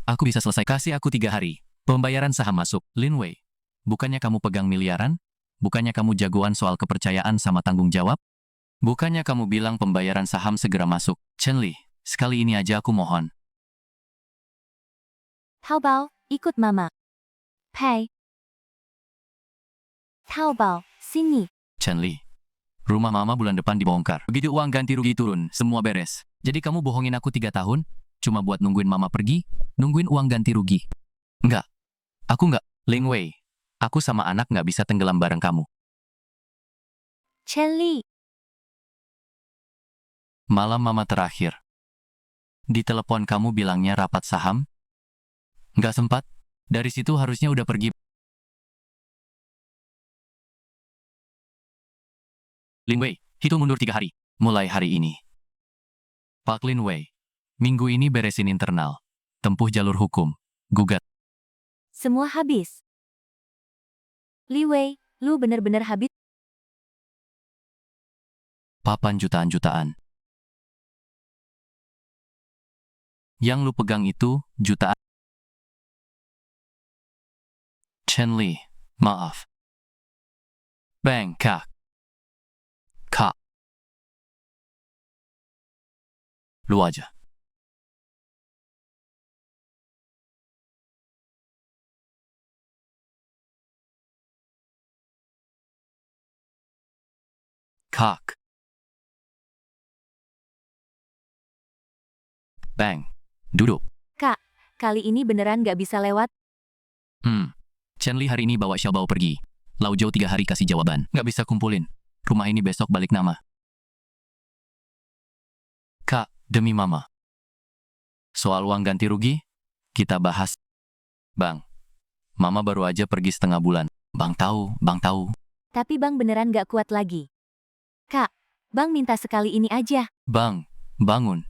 aku bisa selesai. Kasih aku 3 hari. Pembayaran saham masuk. Lin Wei, bukannya kamu pegang miliaran? Bukannya kamu jagoan soal kepercayaan sama tanggung jawab? Bukannya kamu bilang pembayaran saham segera masuk? Chen Li, sekali ini aja aku mohon. Taobao, ikut mama. Pei. Taobao, sini. Chen Li, rumah mama bulan depan dibongkar. Begitu uang ganti rugi turun, semua beres. Jadi kamu bohongin aku 3 tahun, cuma buat nungguin mama pergi, nungguin uang ganti rugi. Enggak, aku enggak. Ling Wei, aku sama anak nggak bisa tenggelam bareng kamu. Chen Li. Malam mama terakhir. Di telepon kamu bilangnya rapat saham? Nggak sempat? Dari situ harusnya udah pergi. Lin Wei, hitung mundur 3 hari. Mulai hari ini. Pak Lin Wei, minggu ini beresin internal. Tempuh jalur hukum. Gugat. Semua habis. Li Wei, lu bener-bener habis. Papan jutaan-jutaan. Yang lu pegang itu jutaan. Chen Li, maaf. Bangkok. Kak. Lu aja. Kak. Bang. Duduk. Kali ini beneran gak bisa lewat. Chen Li hari ini bawa Xiao Bao pergi. Laujo 3 hari kasih jawaban. Nggak bisa kumpulin. Rumah ini besok balik nama. Kak, demi mama. Soal uang ganti rugi, kita bahas. Bang, mama baru aja pergi setengah bulan. Bang tahu. Tapi Bang beneran gak kuat lagi. Kak, Bang minta sekali ini aja. Bang, bangun.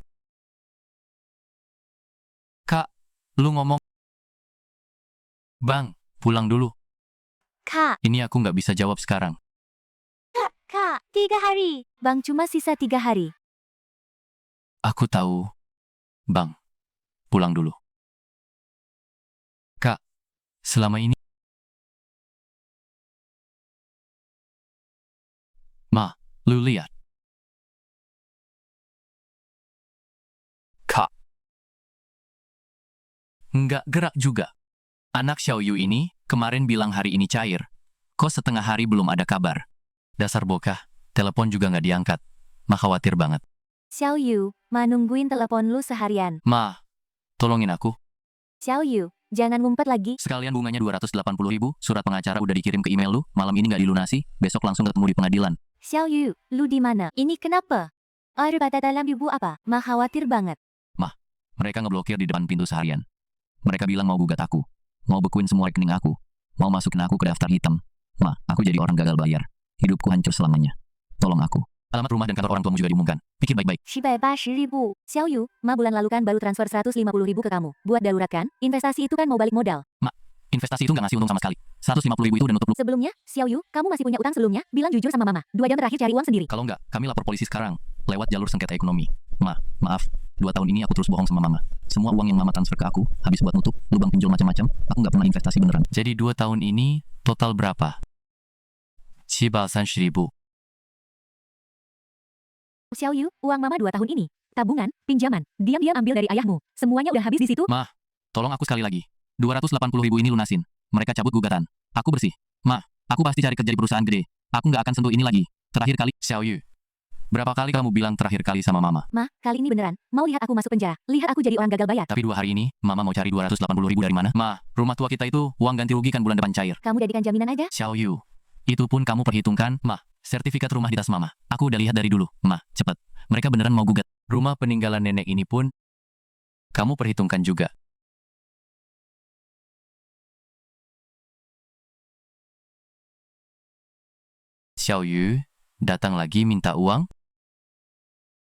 Kak, lu ngomong. Bang, pulang dulu. Kak, Ini aku nggak bisa jawab sekarang. Kak, 3 hari. Bang cuma sisa 3 hari. Aku tahu. Bang, pulang dulu. Kak, selama ini. Ma, lu lihat. Kak. Nggak gerak juga. Anak Xiaoyu ini kemarin bilang hari ini cair. Kok setengah hari belum ada kabar? Dasar bokah, telepon juga nggak diangkat. Ma khawatir banget. Xiao Yu, Ma nungguin telepon lu seharian. Ma, tolongin aku. Xiao Yu, jangan ngumpet lagi. Sekalian bunganya 280.000, surat pengacara udah dikirim ke email lu, malam ini nggak dilunasi, besok langsung ketemu di pengadilan. Xiao Yu, lu di mana? Ini kenapa? Air bata dalam ibu apa? Ma khawatir banget. Mereka ngeblokir di depan pintu seharian. Mereka bilang mau gugat aku, mau bekuin semua rekening aku, mau masukin aku ke daftar hitam. Ma, aku jadi orang gagal bayar. Hidupku hancur selamanya. Tolong aku. Alamat rumah dan kantor orang tuamu juga diumumkan. Pikir baik-baik. 780.000. Xiao Yu, Ma bulan lalu kan baru transfer 150.000 ke kamu. Buat darurat kan? Investasi itu kan mau balik modal. Investasi itu nggak ngasih untung sama sekali. 150.000 itu udah nutup lu. Sebelumnya, Xiao Yu, kamu masih punya utang sebelumnya? Bilang jujur sama Mama. 2 jam terakhir cari uang sendiri. Kalau nggak, kami lapor polisi sekarang. Lewat jalur sengketa ekonomi. Maaf. 2 tahun ini aku terus bohong sama mama. Semua uang yang mama transfer ke aku, habis buat nutup, lubang pinjol macam-macam. Aku nggak pernah investasi beneran. Jadi 2 tahun ini, total berapa? 730.000. Xiao Yu, uang Mama 2 tahun ini. Tabungan, pinjaman, diam-diam ambil dari ayahmu. Semuanya udah habis di situ. Tolong aku sekali lagi. 280.000 ini lunasin. Mereka cabut gugatan. Aku bersih. Aku pasti cari kerja di perusahaan gede. Aku nggak akan sentuh ini lagi. Terakhir kali, Xiao Yu. Berapa kali kamu bilang terakhir kali sama mama? Ma, kali ini beneran. Mau lihat aku masuk penjara. Lihat aku jadi orang gagal bayar. Tapi 2 hari ini, mama mau cari 280.000 dari mana? Rumah tua kita itu, uang ganti rugi kan bulan depan cair. Kamu jadikan jaminan aja. Xiao Yu. Itu pun kamu perhitungkan, sertifikat rumah di tas mama. Aku udah lihat dari dulu. Cepet. Mereka beneran mau gugat. Rumah peninggalan nenek ini pun, kamu perhitungkan juga. Xiao Yu, datang lagi minta uang?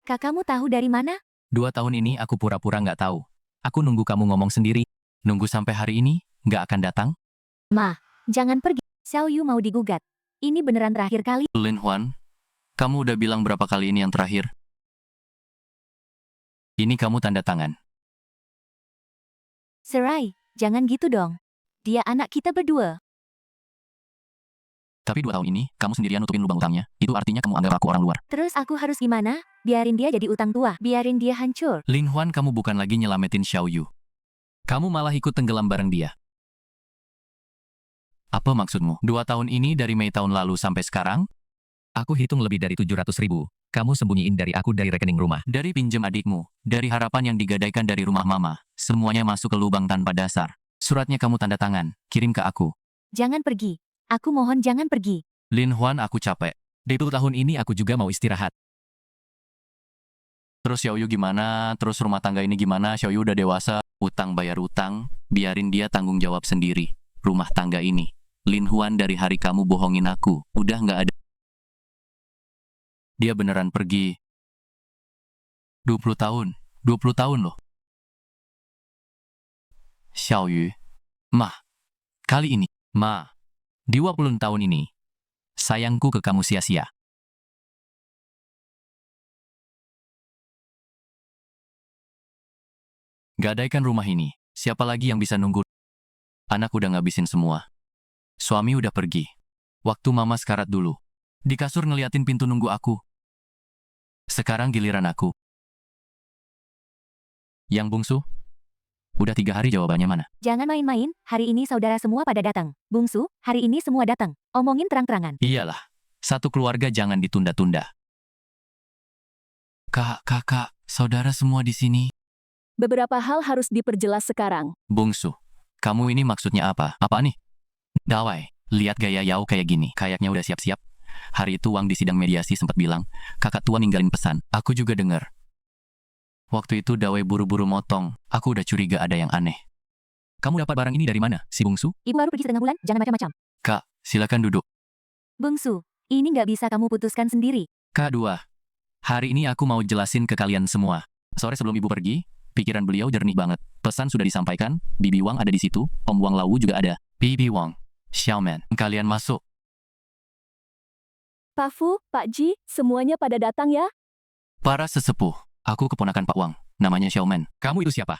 Kak, kamu tahu dari mana? 2 tahun ini aku pura-pura nggak tahu. Aku nunggu kamu ngomong sendiri. Nunggu sampai hari ini, nggak akan datang? Jangan pergi. Xiao Yu mau digugat. Ini beneran terakhir kali. Lin Huan, kamu udah bilang berapa kali ini yang terakhir? Ini kamu tanda tangan. Serai, jangan gitu dong. Dia anak kita berdua. Tapi 2 tahun ini, kamu sendirian nutupin lubang utangnya. Itu artinya kamu anggap aku orang luar. Terus aku harus gimana? Biarin dia jadi utang tua. Biarin dia hancur. Lin Huan, kamu bukan lagi nyelamatin Xiao Yu. Kamu malah ikut tenggelam bareng dia. Apa maksudmu? 2 tahun ini dari Mei tahun lalu sampai sekarang? Aku hitung lebih dari 700.000. Kamu sembunyiin dari aku dari rekening rumah. Dari pinjam adikmu, dari harapan yang digadaikan dari rumah mama, semuanya masuk ke lubang tanpa dasar. Suratnya kamu tanda tangan, kirim ke aku. Jangan pergi. Aku mohon jangan pergi. Lin Huan, aku capek. Di tahun ini aku juga mau istirahat. Terus Xiao Yu gimana? Terus rumah tangga ini gimana? Xiao Yu udah dewasa, utang bayar utang, biarin dia tanggung jawab sendiri. Rumah tangga ini. Lin Huan, dari hari kamu bohongin aku, udah nggak ada. Dia beneran pergi. 20 tahun. 20 tahun loh. Xiao Yu. Kali ini. 20 tahun ini. Sayangku ke kamu sia-sia. Gadaikan rumah ini. Siapa lagi yang bisa nunggu? Anak udah ngabisin semua. Suami udah pergi. Waktu mama sekarat dulu. Di kasur ngeliatin pintu nunggu aku. Sekarang giliran aku. Yang bungsu? Udah 3 hari, jawabannya mana? Jangan main-main, hari ini saudara semua pada datang. Bungsu, hari ini semua datang. Omongin terang-terangan. Iyalah. Satu keluarga jangan ditunda-tunda. Kakak, saudara semua di sini. Beberapa hal harus diperjelas sekarang. Bungsu, kamu ini maksudnya apa? Apa nih? Dawai, Lihat gaya Yao kayak gini, kayaknya udah siap-siap. Hari itu Wang di sidang mediasi sempat bilang, kakak tua ninggalin pesan. Aku juga dengar. Waktu itu Dawei buru-buru motong. Aku udah curiga ada yang aneh. Kamu dapat barang ini dari mana, si bungsu? Ibu baru pergi setengah bulan, jangan macam-macam. Kak, silakan duduk. Bungsu, ini nggak bisa kamu putuskan sendiri. Kak dua. Hari ini aku mau jelasin ke kalian semua. Sore sebelum ibu pergi, pikiran beliau jernih banget. Pesan sudah disampaikan, Bibi Wang ada di situ, Om Wang Lawu juga ada. Bibi Wang, Xiaoman, kalian masuk. Pak Fu, Pak Ji, semuanya pada datang ya. Para sesepuh, aku keponakan Pak Wang, namanya Xiaoman. Kamu itu siapa?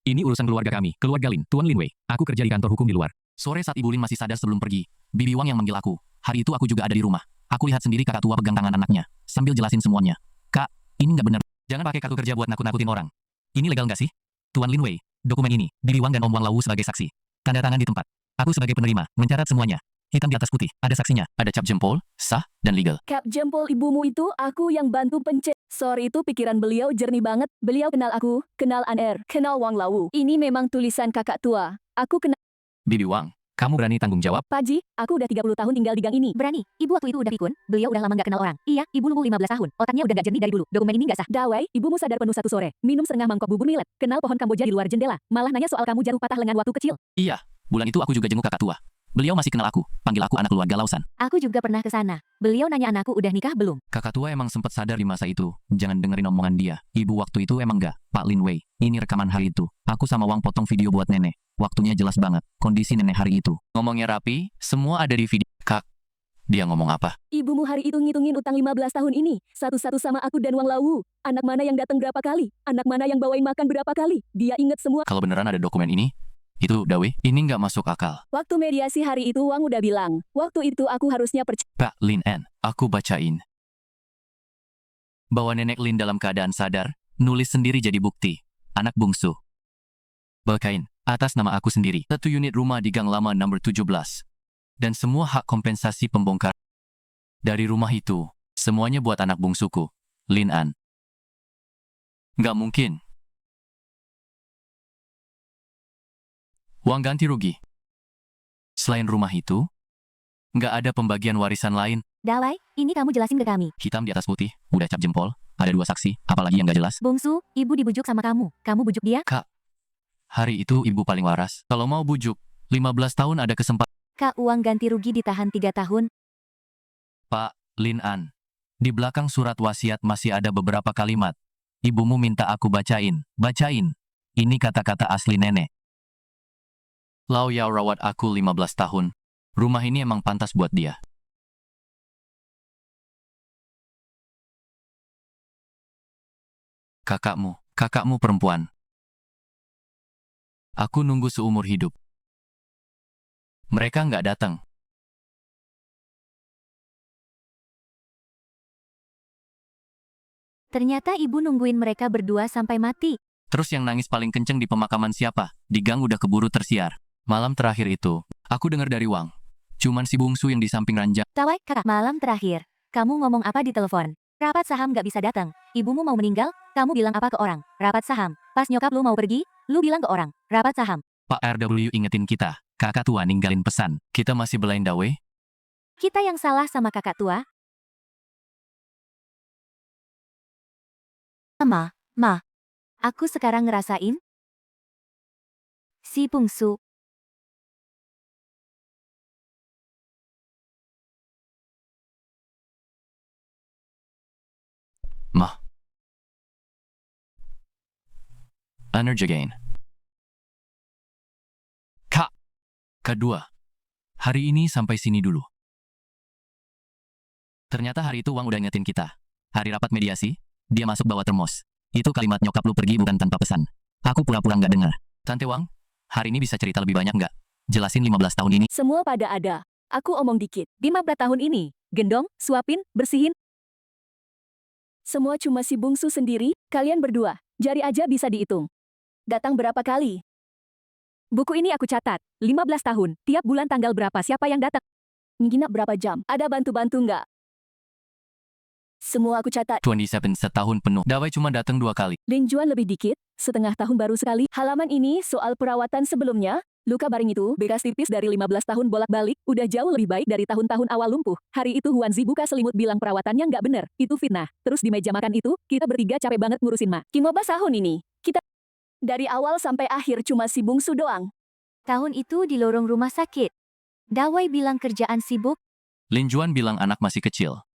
Ini urusan keluarga kami, keluarga Lin, Tuan Lin Wei. Aku kerja di kantor hukum di luar. Sore saat Ibu Lin masih sadar sebelum pergi, Bibi Wang yang manggil aku. Hari itu aku juga ada di rumah. Aku lihat sendiri kakak tua pegang tangan anaknya, sambil jelasin semuanya. Kak, ini nggak benar. Jangan pakai kartu kerja buat nakut-nakutin orang. Ini legal nggak sih? Tuan Lin Wei, dokumen ini, Bibi Wang dan Om Wang Lawu sebagai saksi. Tanda tangan di tempat. Aku sebagai penerima, mencatat semuanya. Hitam di atas putih, ada saksinya. Ada cap jempol, sah, dan legal. Cap jempol ibumu itu aku yang bantu pencet. Sorry itu pikiran beliau jernih banget. Beliau kenal aku, kenal Aner, kenal Wang Lawu. Ini memang tulisan kakak tua. Aku kenal Bibi Wang, Kamu berani tanggung jawab? Pak Ji, aku udah 30 tahun tinggal di gang ini. Berani, ibu waktu itu udah pikun, beliau udah lama nggak kenal orang. Iya, ibu nunggu 15 tahun, otaknya udah nggak jernih dari dulu, dokumen ini nggak sah. Dawei, ibumu sadar penuh satu sore. Minum setengah mangkok bubur millet. Kenal pohon Kamboja di luar jendela. Malah nanya soal kamu jatuh patah lengan waktu kecil. Iya, bulan itu aku juga jenguk kakak tua. Beliau masih kenal aku, panggil aku anak keluarga Lausan. Aku juga pernah ke sana. Beliau nanya anakku udah nikah belum. Kakak tua emang sempat sadar di masa itu. Jangan dengerin omongan dia. Ibu waktu itu emang nggak, Pak Lin Wei. Ini rekaman hari itu. Aku sama Wang potong video buat nenek. Waktunya jelas banget. Kondisi nenek hari itu. Ngomongnya rapi, semua ada di video. Kak, dia ngomong apa? Ibumu hari itu ngitungin utang 15 tahun ini. Satu-satu sama aku dan Wang Lawu. Anak mana yang datang berapa kali? Anak mana yang bawain makan berapa kali? Dia inget semua. Kalau beneran ada dokumen ini, itu Dawe, ini nggak masuk akal. Waktu mediasi hari itu Wang udah bilang. Waktu itu aku harusnya percaya. Pak Lin N, aku bacain. Bahwa nenek Lin dalam keadaan sadar, nulis sendiri jadi bukti. Anak bungsu. Bakain, atas nama aku sendiri. 1 unit rumah di Gang Lama nomor 17. Dan semua hak kompensasi pembongkar. Dari rumah itu, semuanya buat anak bungsuku, Lin An. Nggak mungkin. Uang ganti rugi. Selain rumah itu, nggak ada pembagian warisan lain. Dawai, ini kamu jelasin ke kami. Hitam di atas putih, udah cap jempol, ada 2 saksi, apalagi yang nggak jelas. Bungsu, ibu dibujuk sama kamu. Kamu bujuk dia? Hari itu ibu paling waras. Kalau mau bujuk, 15 tahun ada kesempatan. Kak, uang ganti rugi ditahan 3 tahun. Pak Lin An, di belakang surat wasiat masih ada beberapa kalimat. Ibumu minta aku bacain. Bacain. Ini kata-kata asli nenek. Lau Yao rawat aku 15 tahun. Rumah ini emang pantas buat dia. Kakakmu perempuan. Aku nunggu seumur hidup. Mereka nggak datang. Ternyata ibu nungguin mereka berdua sampai mati. Terus yang nangis paling kenceng di pemakaman siapa? Di gang udah keburu tersiar. Malam terakhir itu, aku dengar dari Wang. Cuman si bungsu yang di samping ranjang. Dawai, kakak, malam terakhir. Kamu ngomong apa di telepon? Rapat saham gak bisa datang. Ibumu mau meninggal, kamu bilang apa ke orang? Rapat saham. Pas nyokap lu mau pergi, lu bilang ke orang. Rapat saham. Pak RW ingetin kita. Kakak tua ninggalin pesan. Kita masih belain Dawe. Kita yang salah sama kakak tua. Ma, aku sekarang ngerasain si bungsu. Mah. Energy gain. Kak. Kedua. Hari ini sampai sini dulu. Ternyata hari itu Wang udah ingetin kita. Hari rapat mediasi, dia masuk bawa termos. Itu kalimat nyokap lu pergi bukan tanpa pesan. Aku pura-pura nggak dengar. Tante Wang, hari ini bisa cerita lebih banyak nggak? Jelasin 15 tahun ini. Semua pada ada. Aku omong dikit. 15 tahun ini. Gendong, suapin, bersihin. Semua cuma si bungsu sendiri, kalian berdua. Jari aja bisa dihitung. Datang berapa kali? Buku ini aku catat. 15 tahun. Tiap bulan tanggal berapa siapa yang datang? Nginap berapa jam? Ada bantu-bantu nggak? Semua aku catat. 27 setahun penuh. Dawai cuma datang 2 kali. Lin Juan lebih dikit, setengah tahun baru sekali. Halaman ini soal perawatan sebelumnya. Luka baring itu bekas tipis dari 15 tahun bolak-balik, udah jauh lebih baik dari tahun-tahun awal lumpuh. Hari itu Huanzi buka selimut bilang perawatannya nggak bener, itu fitnah. Terus di meja makan itu, kita bertiga capek banget ngurusin Ma. Kimoba sahun ini, kita dari awal sampai akhir cuma si bungsu doang. Tahun itu di lorong rumah sakit. Dawei bilang kerjaan sibuk. Lin Juan bilang anak masih kecil.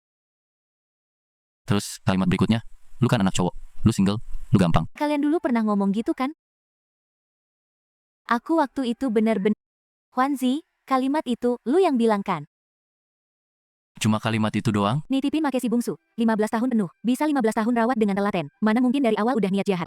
Terus kalimat berikutnya, lu kan anak cowok, lu single, lu gampang. Kalian dulu pernah ngomong gitu kan? Aku waktu itu bener-bener. Huanzi, kalimat itu lu yang bilang kan? Cuma kalimat itu doang? Nitipin make si bungsu, 15 tahun penuh, bisa 15 tahun rawat dengan telaten. Mana mungkin dari awal udah niat jahat.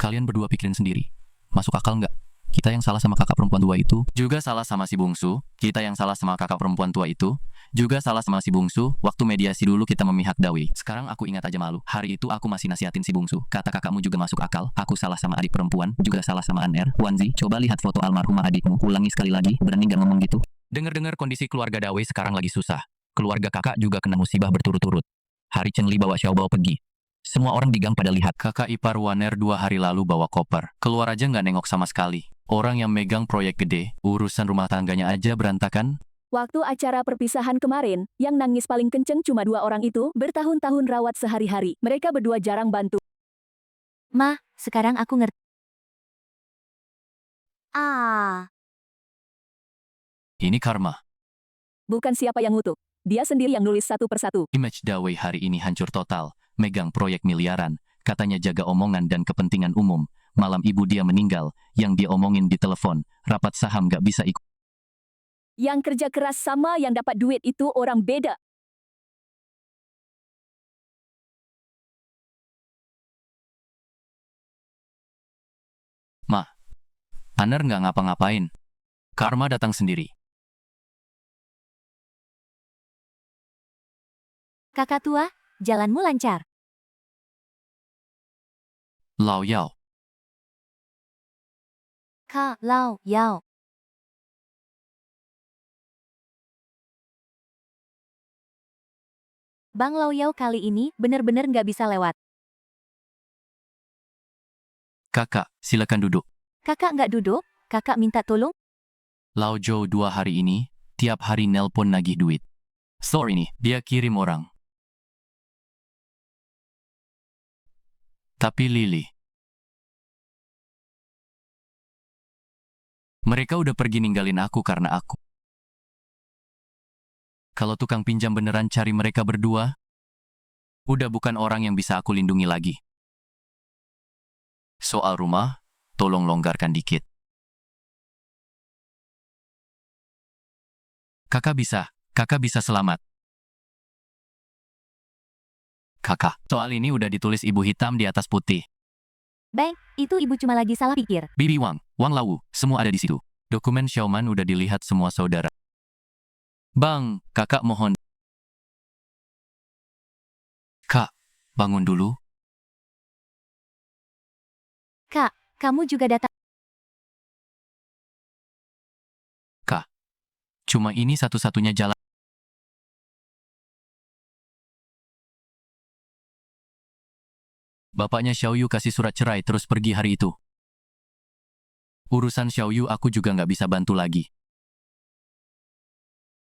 Kalian berdua pikirin sendiri. Masuk akal nggak? Kita yang salah sama kakak perempuan tua itu, juga salah sama si bungsu. Kita yang salah sama kakak perempuan tua itu, juga salah sama si bungsu. Waktu mediasi dulu kita memihak Dawei. Sekarang aku ingat aja malu. Hari itu aku masih nasihatin si bungsu. Kata kakakmu juga masuk akal. Aku salah sama adik perempuan, juga salah sama Aner. Wanzi, coba lihat foto almarhumah adikmu. Ulangi sekali lagi, berani nggak ngomong gitu? Dengar-dengar kondisi keluarga Dawei sekarang lagi susah. Keluarga kakak juga kena musibah berturut-turut. Hari Chen Li bawa Xiaobao pergi. Semua orang di gang pada lihat. Kakak ipar Waner 2 hari lalu bawa koper. Keluar aja nggak nengok sama sekali. Orang yang megang proyek gede, urusan rumah tangganya aja berantakan. Waktu acara perpisahan kemarin, yang nangis paling kenceng cuma 2 orang itu, bertahun-tahun rawat sehari-hari. Mereka berdua jarang bantu. Ma, sekarang aku ngerti. Ini karma. Bukan siapa yang ngutuk. Dia sendiri yang nulis satu persatu. Image Dawei hari ini hancur total. Megang proyek miliaran. Katanya jaga omongan dan kepentingan umum. Malam ibu dia meninggal. Yang dia omongin di telepon. Rapat saham gak bisa ikut. Yang kerja keras sama yang dapat duit itu orang beda. Ma, Aner nggak ngapa-ngapain. Karma datang sendiri. Kakak tua, jalanmu lancar. Lao Yao. Kak Lao Yao. Bang Lao Yao kali ini bener-bener nggak bisa lewat. Kakak, silakan duduk. Kakak nggak duduk, kakak minta tolong. Lao Zhou 2 hari ini, tiap hari nelpon nagih duit. Sorry nih, dia kirim orang. Tapi Lily. Mereka udah pergi ninggalin aku karena aku. Kalau tukang pinjam beneran cari mereka berdua, udah bukan orang yang bisa aku lindungi lagi. Soal rumah, tolong longgarkan dikit. Kakak bisa selamat. Kakak, soal ini udah ditulis ibu hitam di atas putih. Bang, itu ibu cuma lagi salah pikir. Bibi Wang, Wang Lawu, semua ada di situ. Dokumen Xiaoman udah dilihat semua saudara. Bang, kakak mohon. Kak, bangun dulu. Kak, kamu juga datang. Kak, cuma ini satu-satunya jalan. Bapaknya Xiaoyu kasih surat cerai terus pergi hari itu. Urusan Xiaoyu aku juga nggak bisa bantu lagi.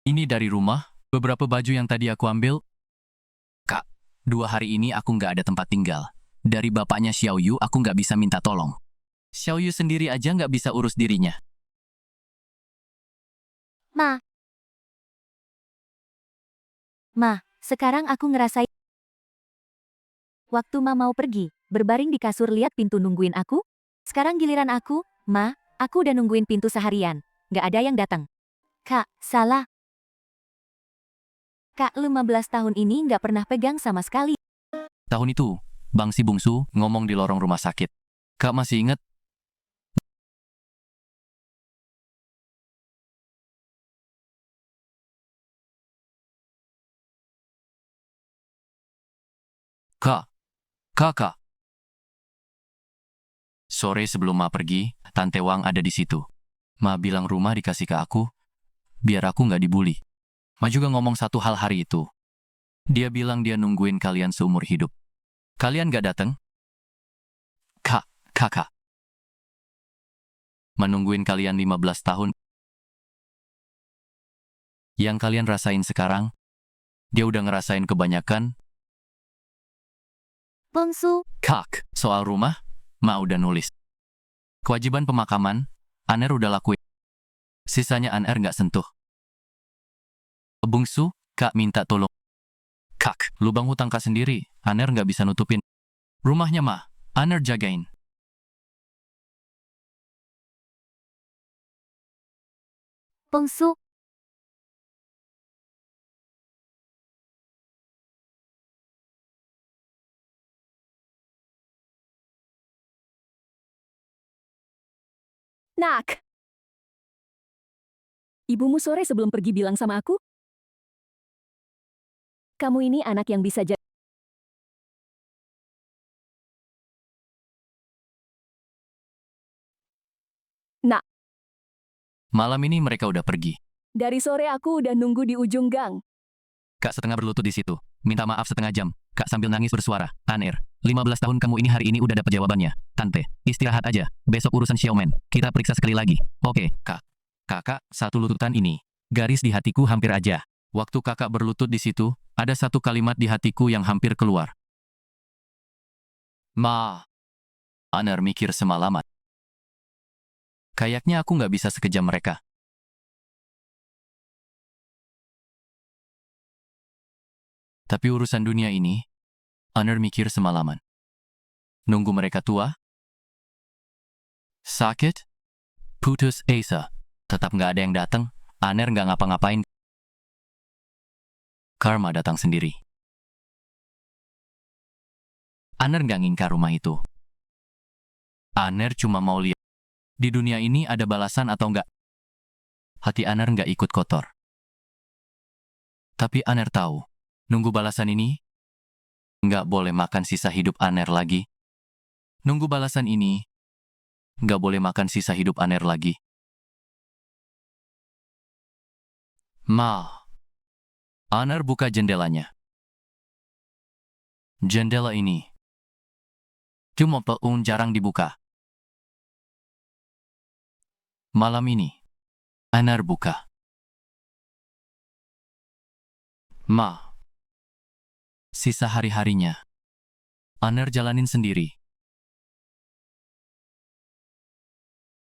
Ini dari rumah, beberapa baju yang tadi aku ambil. Kak, 2 hari ini aku nggak ada tempat tinggal. Dari bapaknya Xiaoyu aku nggak bisa minta tolong. Xiaoyu sendiri aja nggak bisa urus dirinya. Ma, sekarang aku ngerasain. Waktu Ma mau pergi, berbaring di kasur lihat pintu nungguin aku. Sekarang giliran aku, Ma, aku udah nungguin pintu seharian. Nggak ada yang datang. Kak, salah. Kak 15 tahun ini nggak pernah pegang sama sekali. Tahun itu, Bang si bungsu ngomong di lorong rumah sakit. Kak masih ingat? Kakak. Sore sebelum Ma pergi, Tante Wang ada di situ. Ma bilang rumah dikasih ke aku, biar aku nggak dibully. Ma juga ngomong satu hal hari itu. Dia bilang dia nungguin kalian seumur hidup. Kalian nggak datang? Kakak. menungguin kalian 15 tahun. Yang kalian rasain sekarang, dia udah ngerasain kebanyakan. Bongsu, Kak, soal rumah, Ma udah nulis. Kewajiban pemakaman, Aner udah lakuin. Sisanya Aner nggak sentuh. Bungsu, Kak minta tolong. Kak, lubang hutang Kak sendiri, Aner nggak bisa nutupin. Rumahnya Ma, Aner jagain. Bongsu, Nak! Ibumu sore sebelum pergi bilang sama aku, kamu ini anak yang bisa jadi. Nak, Malam ini mereka udah pergi. dari sore aku udah nunggu di ujung gang. Kak setengah berlutut di situ. Minta maaf setengah jam. Kak sambil nangis bersuara. Aner, 15 tahun kamu ini hari ini udah dapat jawabannya. Tante, istirahat aja. Besok urusan Xiaomen. Kita periksa sekali lagi. Oke, Kak. Kakak, satu lututan ini. Garis di hatiku hampir aja. Waktu kakak berlutut di situ, ada satu kalimat di hatiku yang hampir keluar. Ma. Aner mikir semalaman. Kayaknya aku nggak bisa sekejam mereka. Tapi urusan dunia ini, Aner mikir semalaman. Nunggu mereka tua? Sakit? Putus asa. Tetap nggak ada yang datang, Aner nggak ngapa-ngapain. Karma datang sendiri. Aner nggak ngingkar rumah itu. Aner cuma mau lihat. Di dunia ini ada balasan atau nggak. Hati Aner nggak ikut kotor. Tapi Aner tahu, nunggu balasan ini, nggak boleh makan sisa hidup Aner lagi. Nunggu balasan ini, nggak boleh makan sisa hidup Aner lagi. Ma. Aner buka jendelanya. Jendela ini cuma peung jarang dibuka. Malam ini, Aner buka. Ma. Sisa hari-harinya, Aner jalanin sendiri.